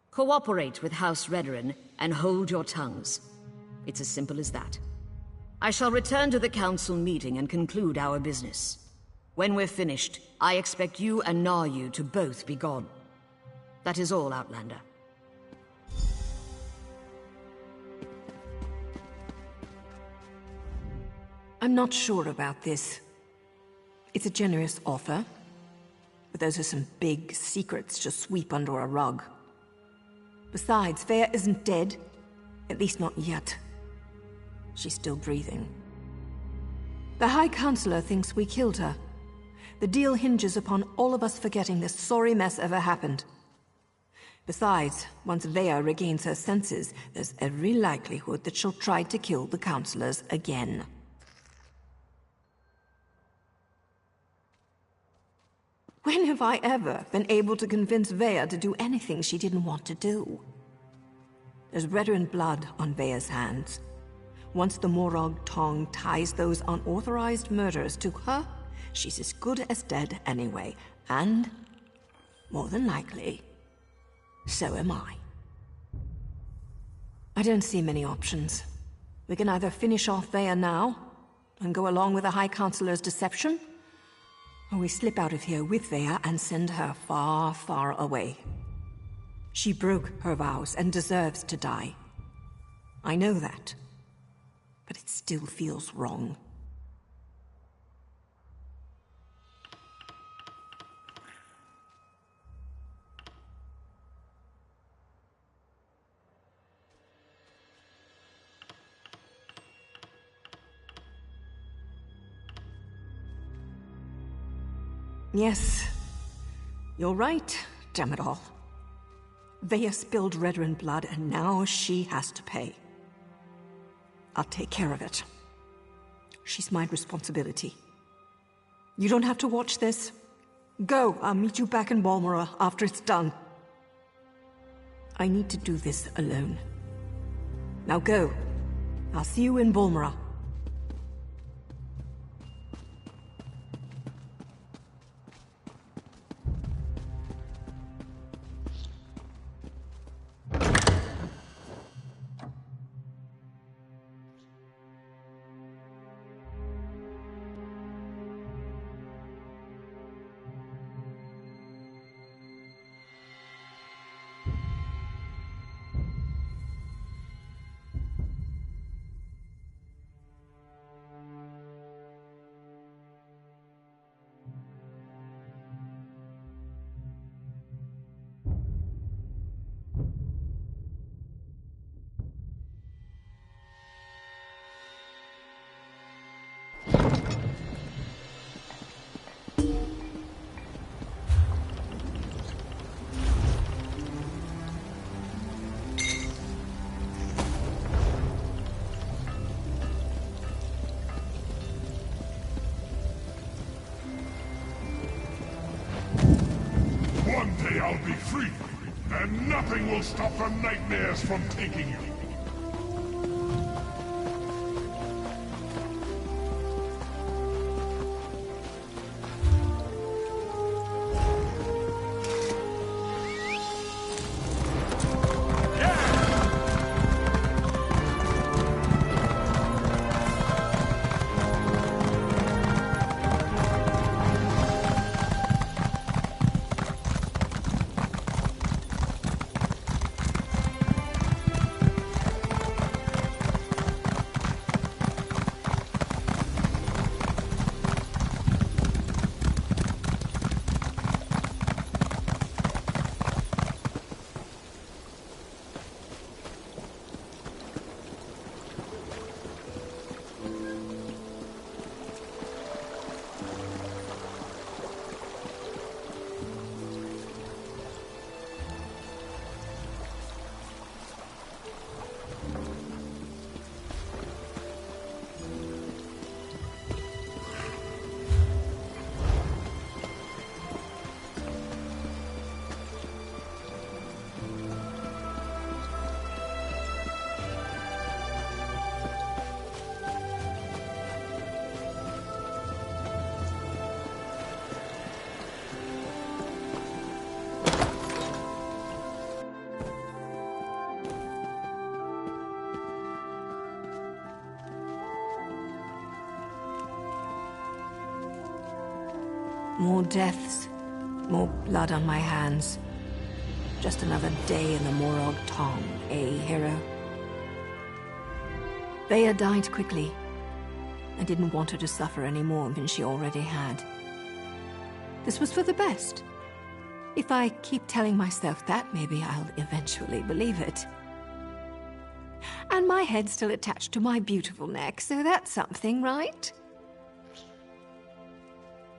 C: Cooperate with House Redorin and hold your tongues. It's as simple as that. I shall return to the Council meeting and conclude our business. When we're finished, I expect you and Naryu to both be gone. That is all, Outlander.
A: I'm not sure about this. It's a generous offer, but those are some big secrets to sweep under a rug. Besides, Veya isn't dead. At least not yet. She's still breathing. The High Counselor thinks we killed her. The deal hinges upon all of us forgetting this sorry mess ever happened. Besides, once Veya regains her senses, there's every likelihood that she'll try to kill the Counselors again. When have I ever been able to convince Veya to do anything she didn't want to do? There's Redorin blood on Veya's hands. Once the Morag Tong ties those unauthorized murders to her, she's as good as dead anyway. And, more than likely, so am I. I don't see many options. We can either finish off Veya now, and go along with the High Counselor's deception, or we slip out of here with Veya and send her far, far away. She broke her vows and deserves to die. I know that, but it still feels wrong. Yes, you're right, damn it all. Veya spilled Redorin blood, and now she has to pay. I'll take care of it. She's my responsibility. You don't have to watch this. Go, I'll meet you back in Balmora after it's done. I need to do this alone. Now go. I'll see you in Balmora.
M: I'll be free, and nothing will stop the nightmares from taking you.
A: More deaths, more blood on my hands. Just another day in the Morog Tong, eh, hero? Thea died quickly. I didn't want her to suffer any more than she already had. This was for the best. If I keep telling myself that, maybe I'll eventually believe it. And my head's still attached to my beautiful neck, so that's something, right?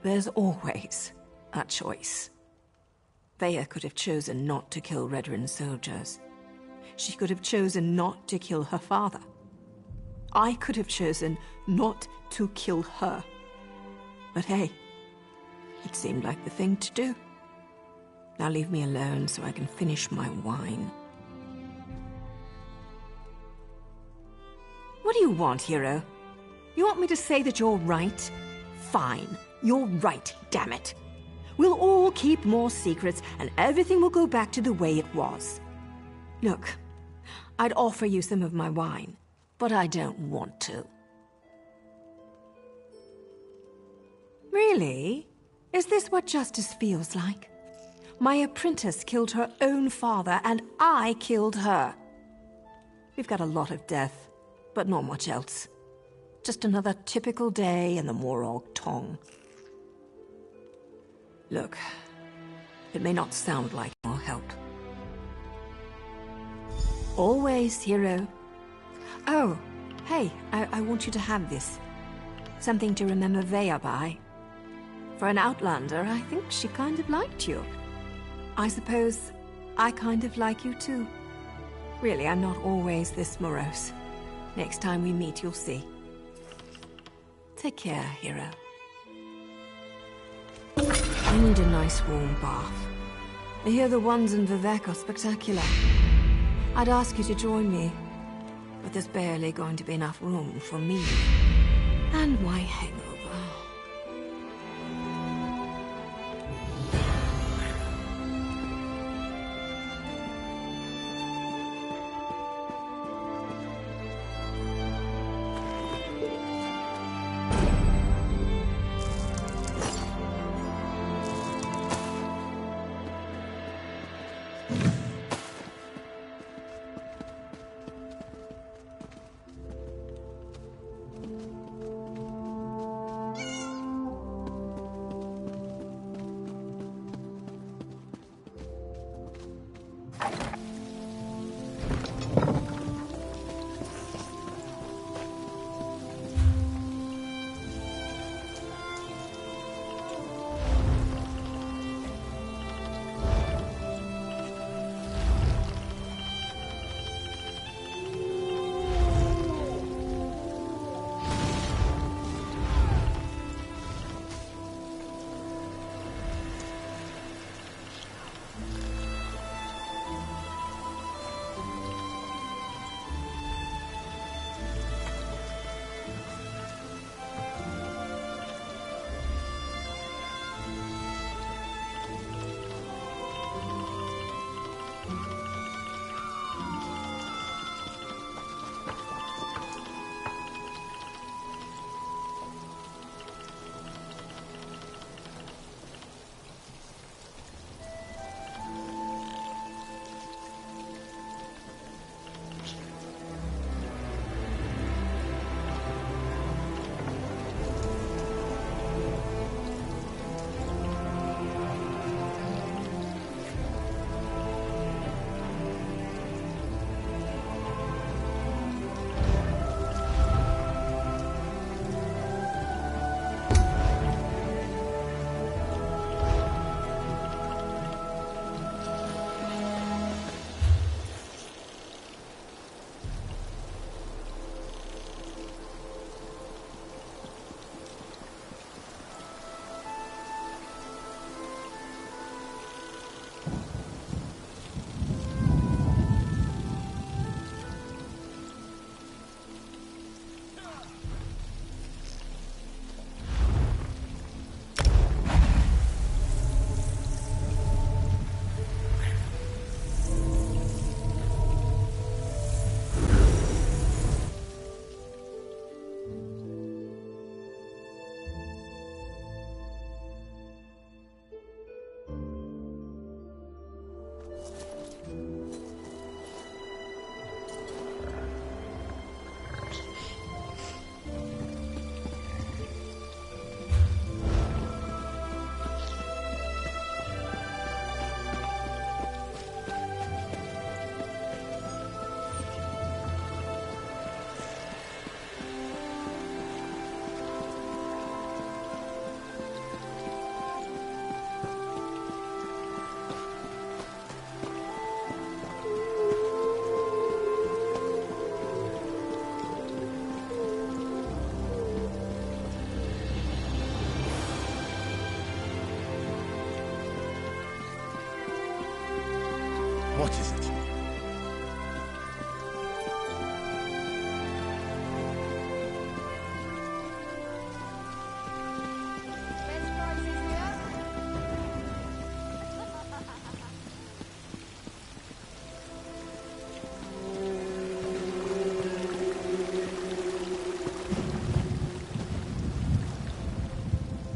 A: There's always a choice. Thea could have chosen not to kill Redrin soldiers. She could have chosen not to kill her father. I could have chosen not to kill her. But hey, it seemed like the thing to do. Now leave me alone so I can finish my wine. What do you want, hero? You want me to say that you're right? Fine, you're right, damn it. We'll all keep more secrets, and everything will go back to the way it was. Look, I'd offer you some of my wine, but I don't want to. Really? Is this what justice feels like? My apprentice killed her own father, and I killed her. We've got a lot of death, but not much else. Just another typical day in the Morog Tong. Look, it may not sound like it will help. Always, hero. Oh, hey, I want you to have this. Something to remember Vea by. For an Outlander, I think she kind of liked you. I suppose I kind of like you too. Really, I'm not always this morose. Next time we meet, you'll see. Take care, hero. I need a nice warm bath. I hear the ones in Vivek are spectacular. I'd ask you to join me, but there's barely going to be enough room for me and my hangover.
N: What is it?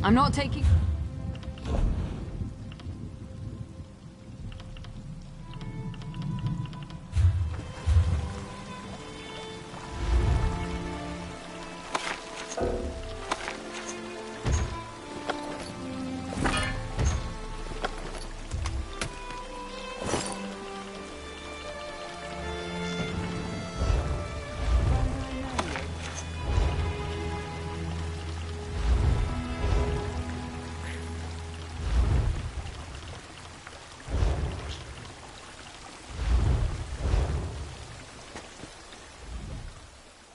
E: I'm not taking...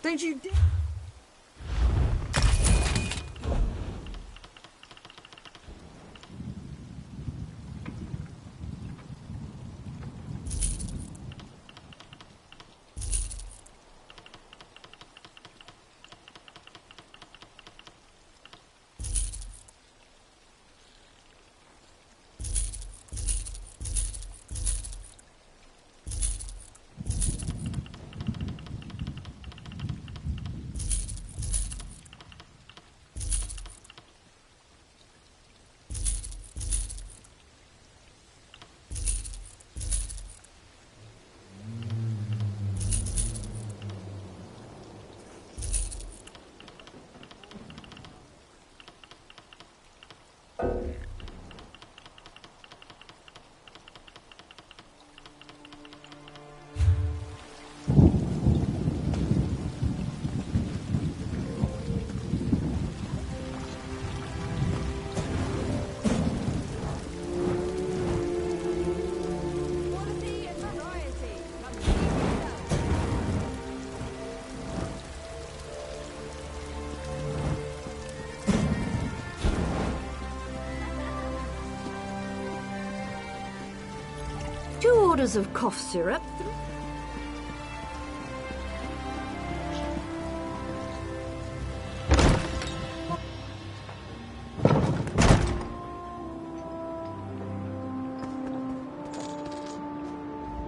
E: Don't you dare...
L: Orders of cough syrup.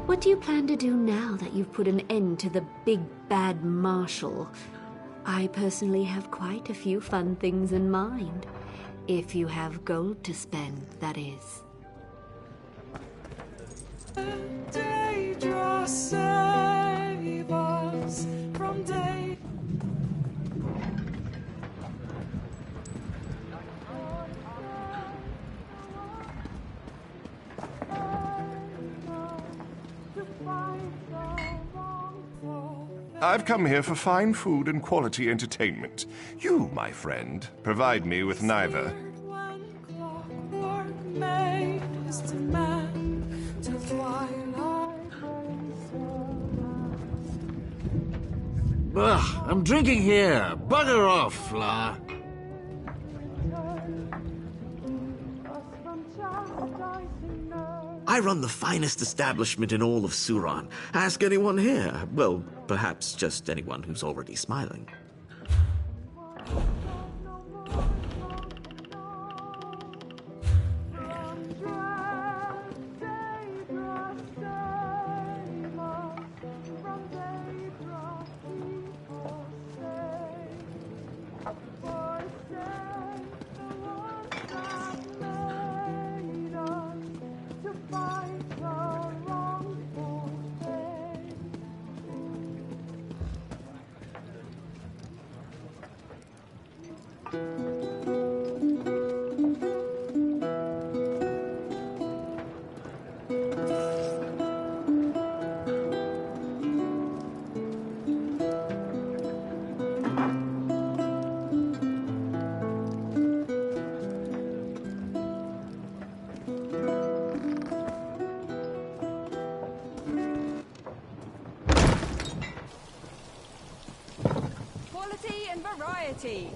C: What do you plan to do now that you've put an end to the big bad marshal? I personally have quite a few fun things in mind. If you have gold to spend, that is.
O: Save us from day.
F: I've come here for fine food and quality entertainment. You, my friend, provide me with neither.
H: Ugh, I'm drinking here. Bugger off, Flower. I run the finest establishment in all of Suran. Ask anyone here. Well, perhaps just anyone who's already smiling.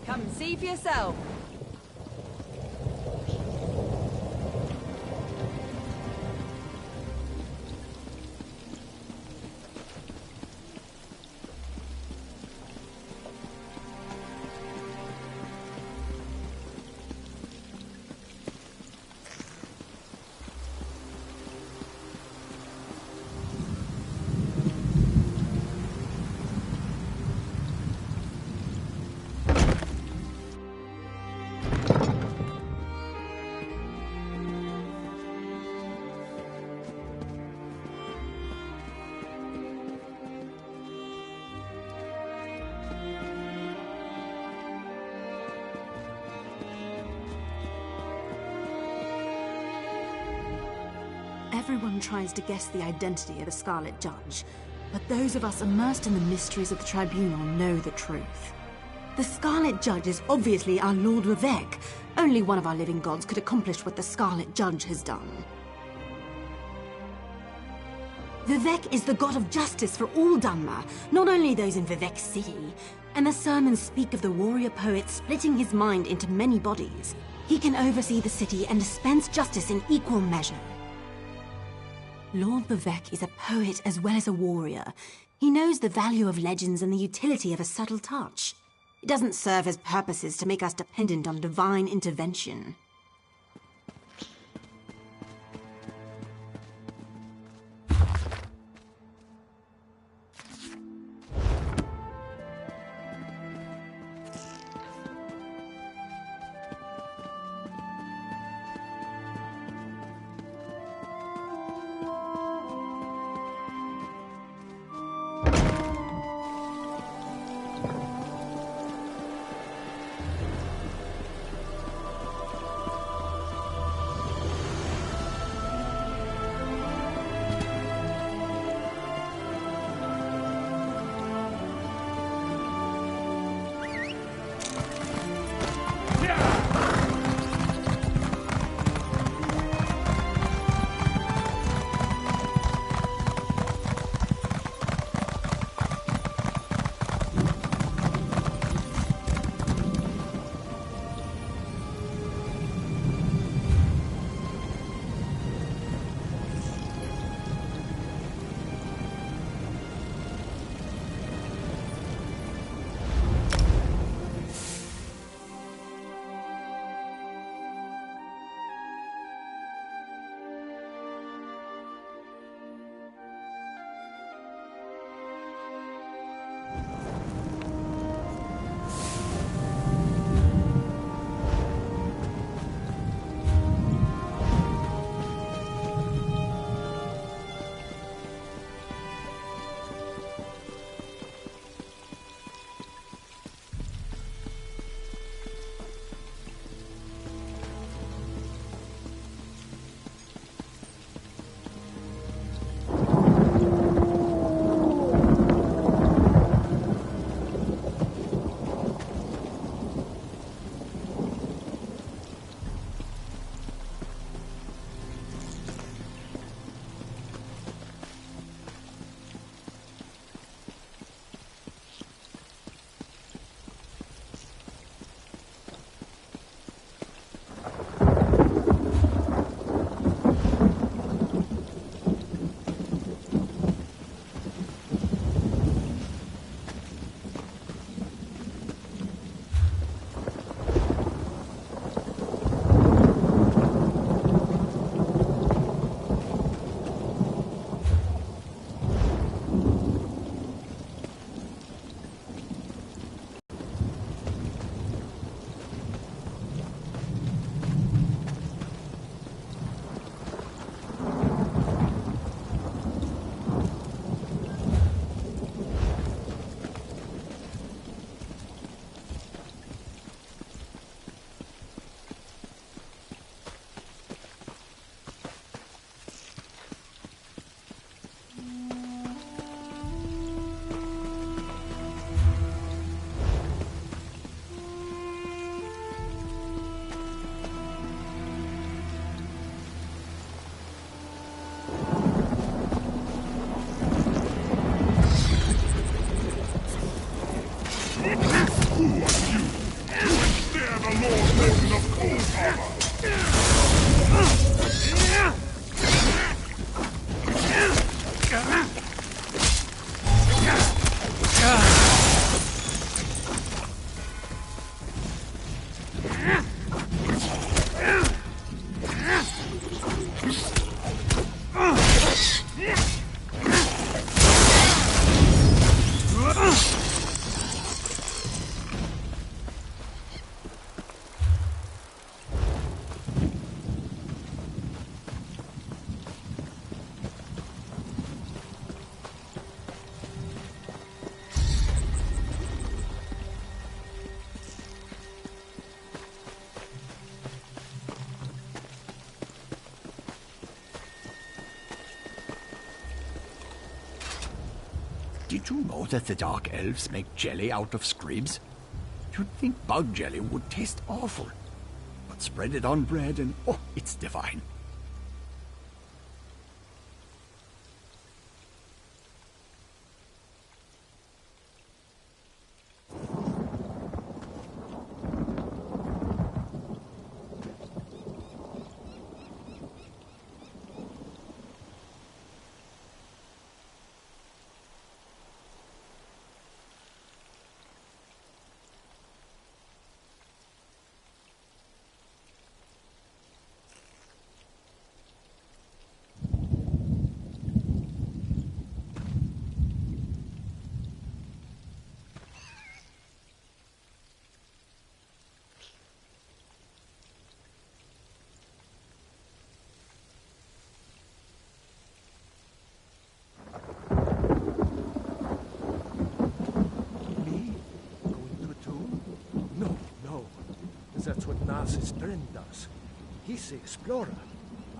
E: Come see for yourself.
N: Everyone tries to guess the identity of the Scarlet Judge, but those of us immersed in the mysteries of the Tribunal know the truth. The Scarlet Judge is obviously our Lord Vivek. Only one of our living gods could accomplish what the Scarlet Judge has done. Vivek is the god of justice for all Dhanma, not only those in Vivek City. And the sermons speak of the warrior poet splitting his mind into many bodies. He can oversee the city and dispense justice in equal measure. Lord Vivek is a poet as well as a warrior. He knows the value of legends and the utility of a subtle touch. It doesn't serve his purposes to make us dependent on divine intervention.
P: Did you know that the Dark Elves make jelly out of scribs? You'd think bug jelly would taste awful. But spread it on bread and, oh, it's divine.
Q: That's what Narcissus Dren does. He's the explorer.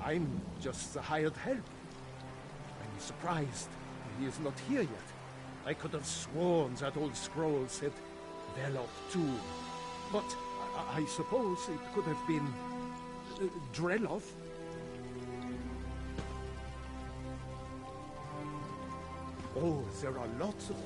Q: I'm just the hired help. I'm surprised he is not here yet. I could have sworn that old scroll said Veloc tomb. But I suppose it could have been Drelov. Oh, there are lots of...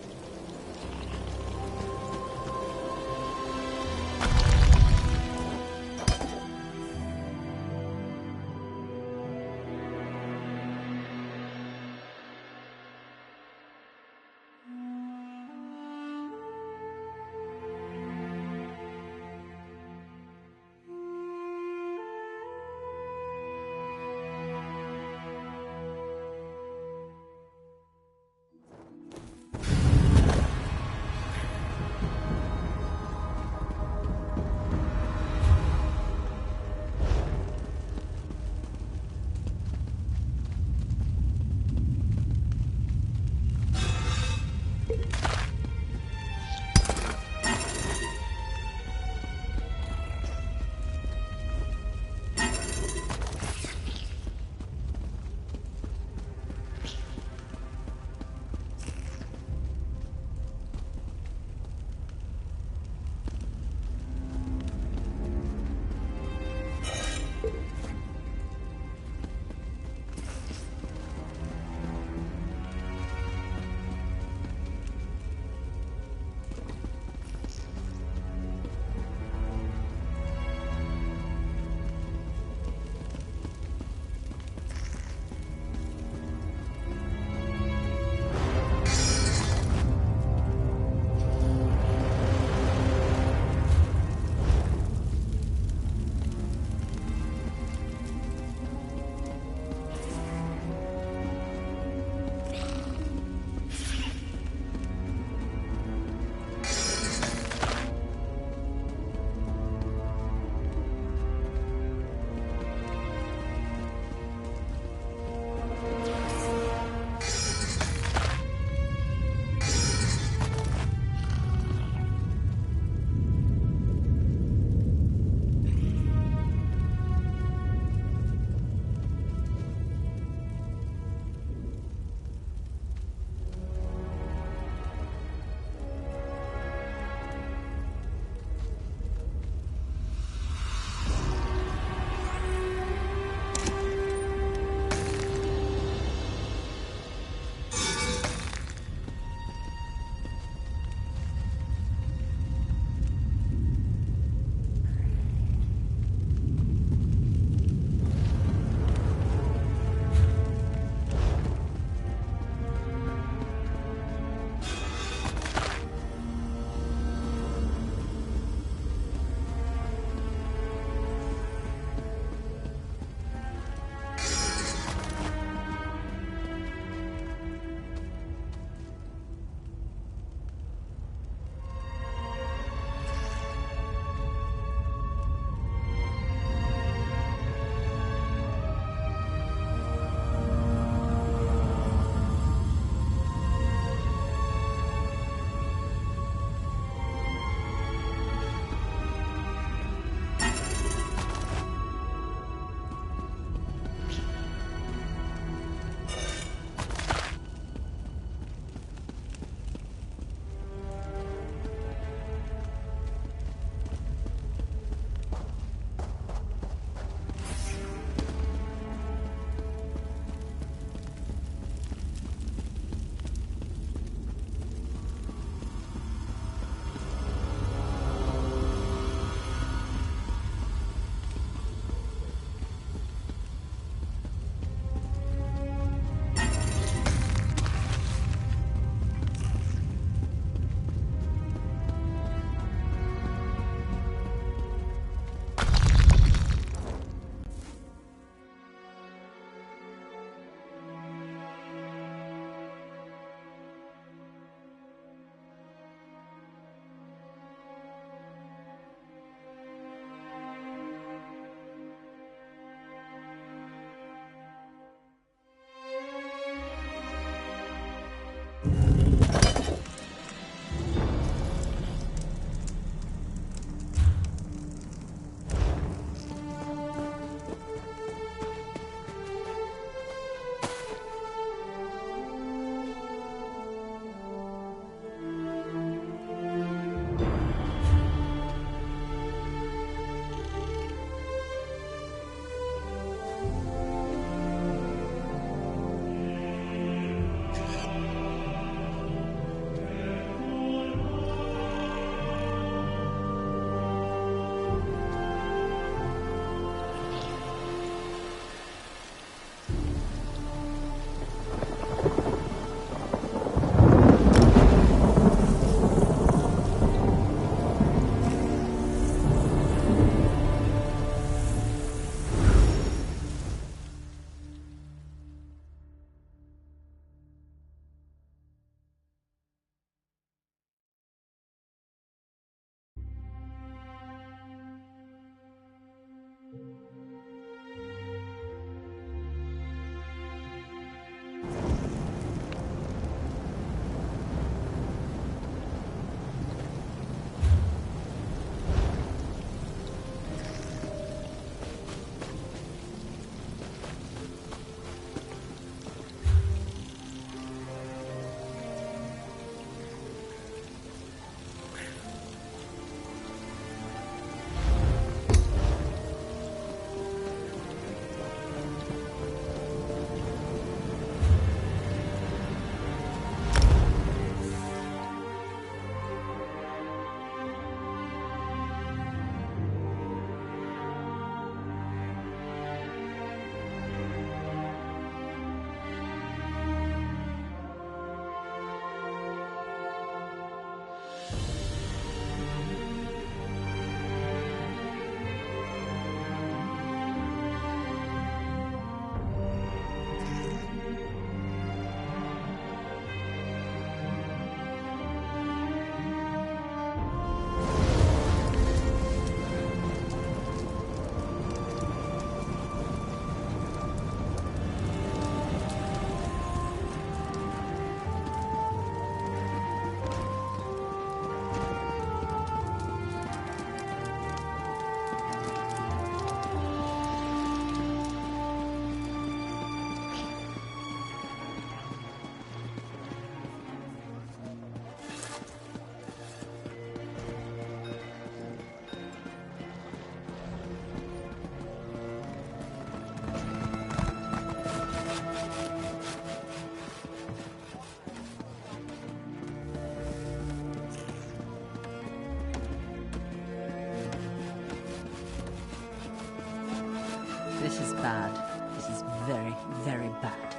R: is bad. This is very, very bad.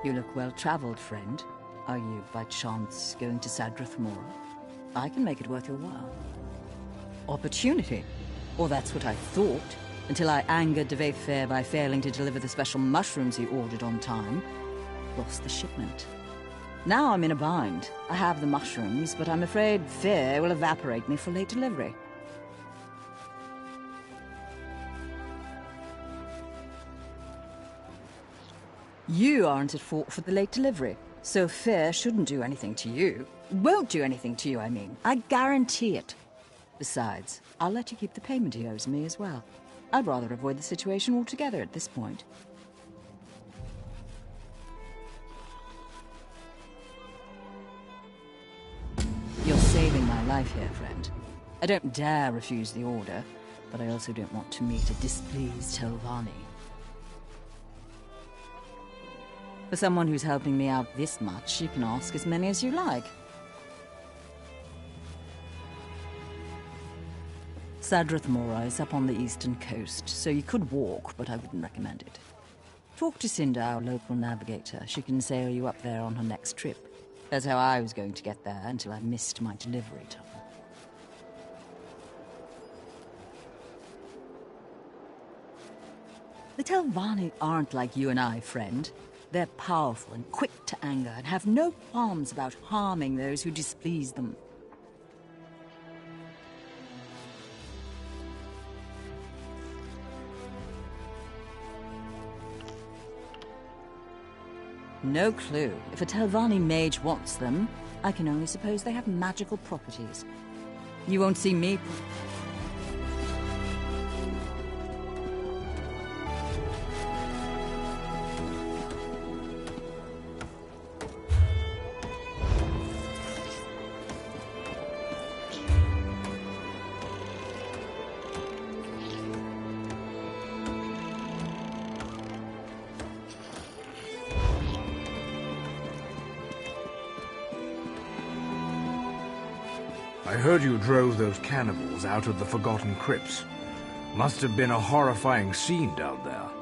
R: You look well-traveled, friend. Are you, by chance, going to Sadrath Mora? I can make it worth your while. Opportunity? Or that's what I thought, until I angered de Fair by failing to deliver the special mushrooms he ordered on time. Lost the shipment. Now I'm in a bind. I have the mushrooms, but I'm afraid Fair will evaporate me for late delivery. You aren't at fault for the late delivery, so Fair shouldn't do anything to you. Won't do anything to you, I mean. I guarantee it. Besides, I'll let you keep the payment he owes me as well. I'd rather avoid the situation altogether at this point. You're saving my life here, friend. I don't dare refuse the order, but I also don't want to meet a displeased Telvanni. For someone who's helping me out this much, you can ask as many as you like. Sadrath Mora is up on the eastern coast, so you could walk, but I wouldn't recommend it. Talk to Cinda, our local navigator. She can sail you up there on her next trip. That's how I was going to get there until I missed my delivery time. The Telvanni aren't like you and I, friend. They're powerful and quick to anger and have no qualms about harming those who displease them. No clue. If a Telvanni mage wants them, I can only suppose they have magical properties. You won't see me...
D: I heard you drove those cannibals out of the Forgotten Crypts. Must have been a horrifying scene down there.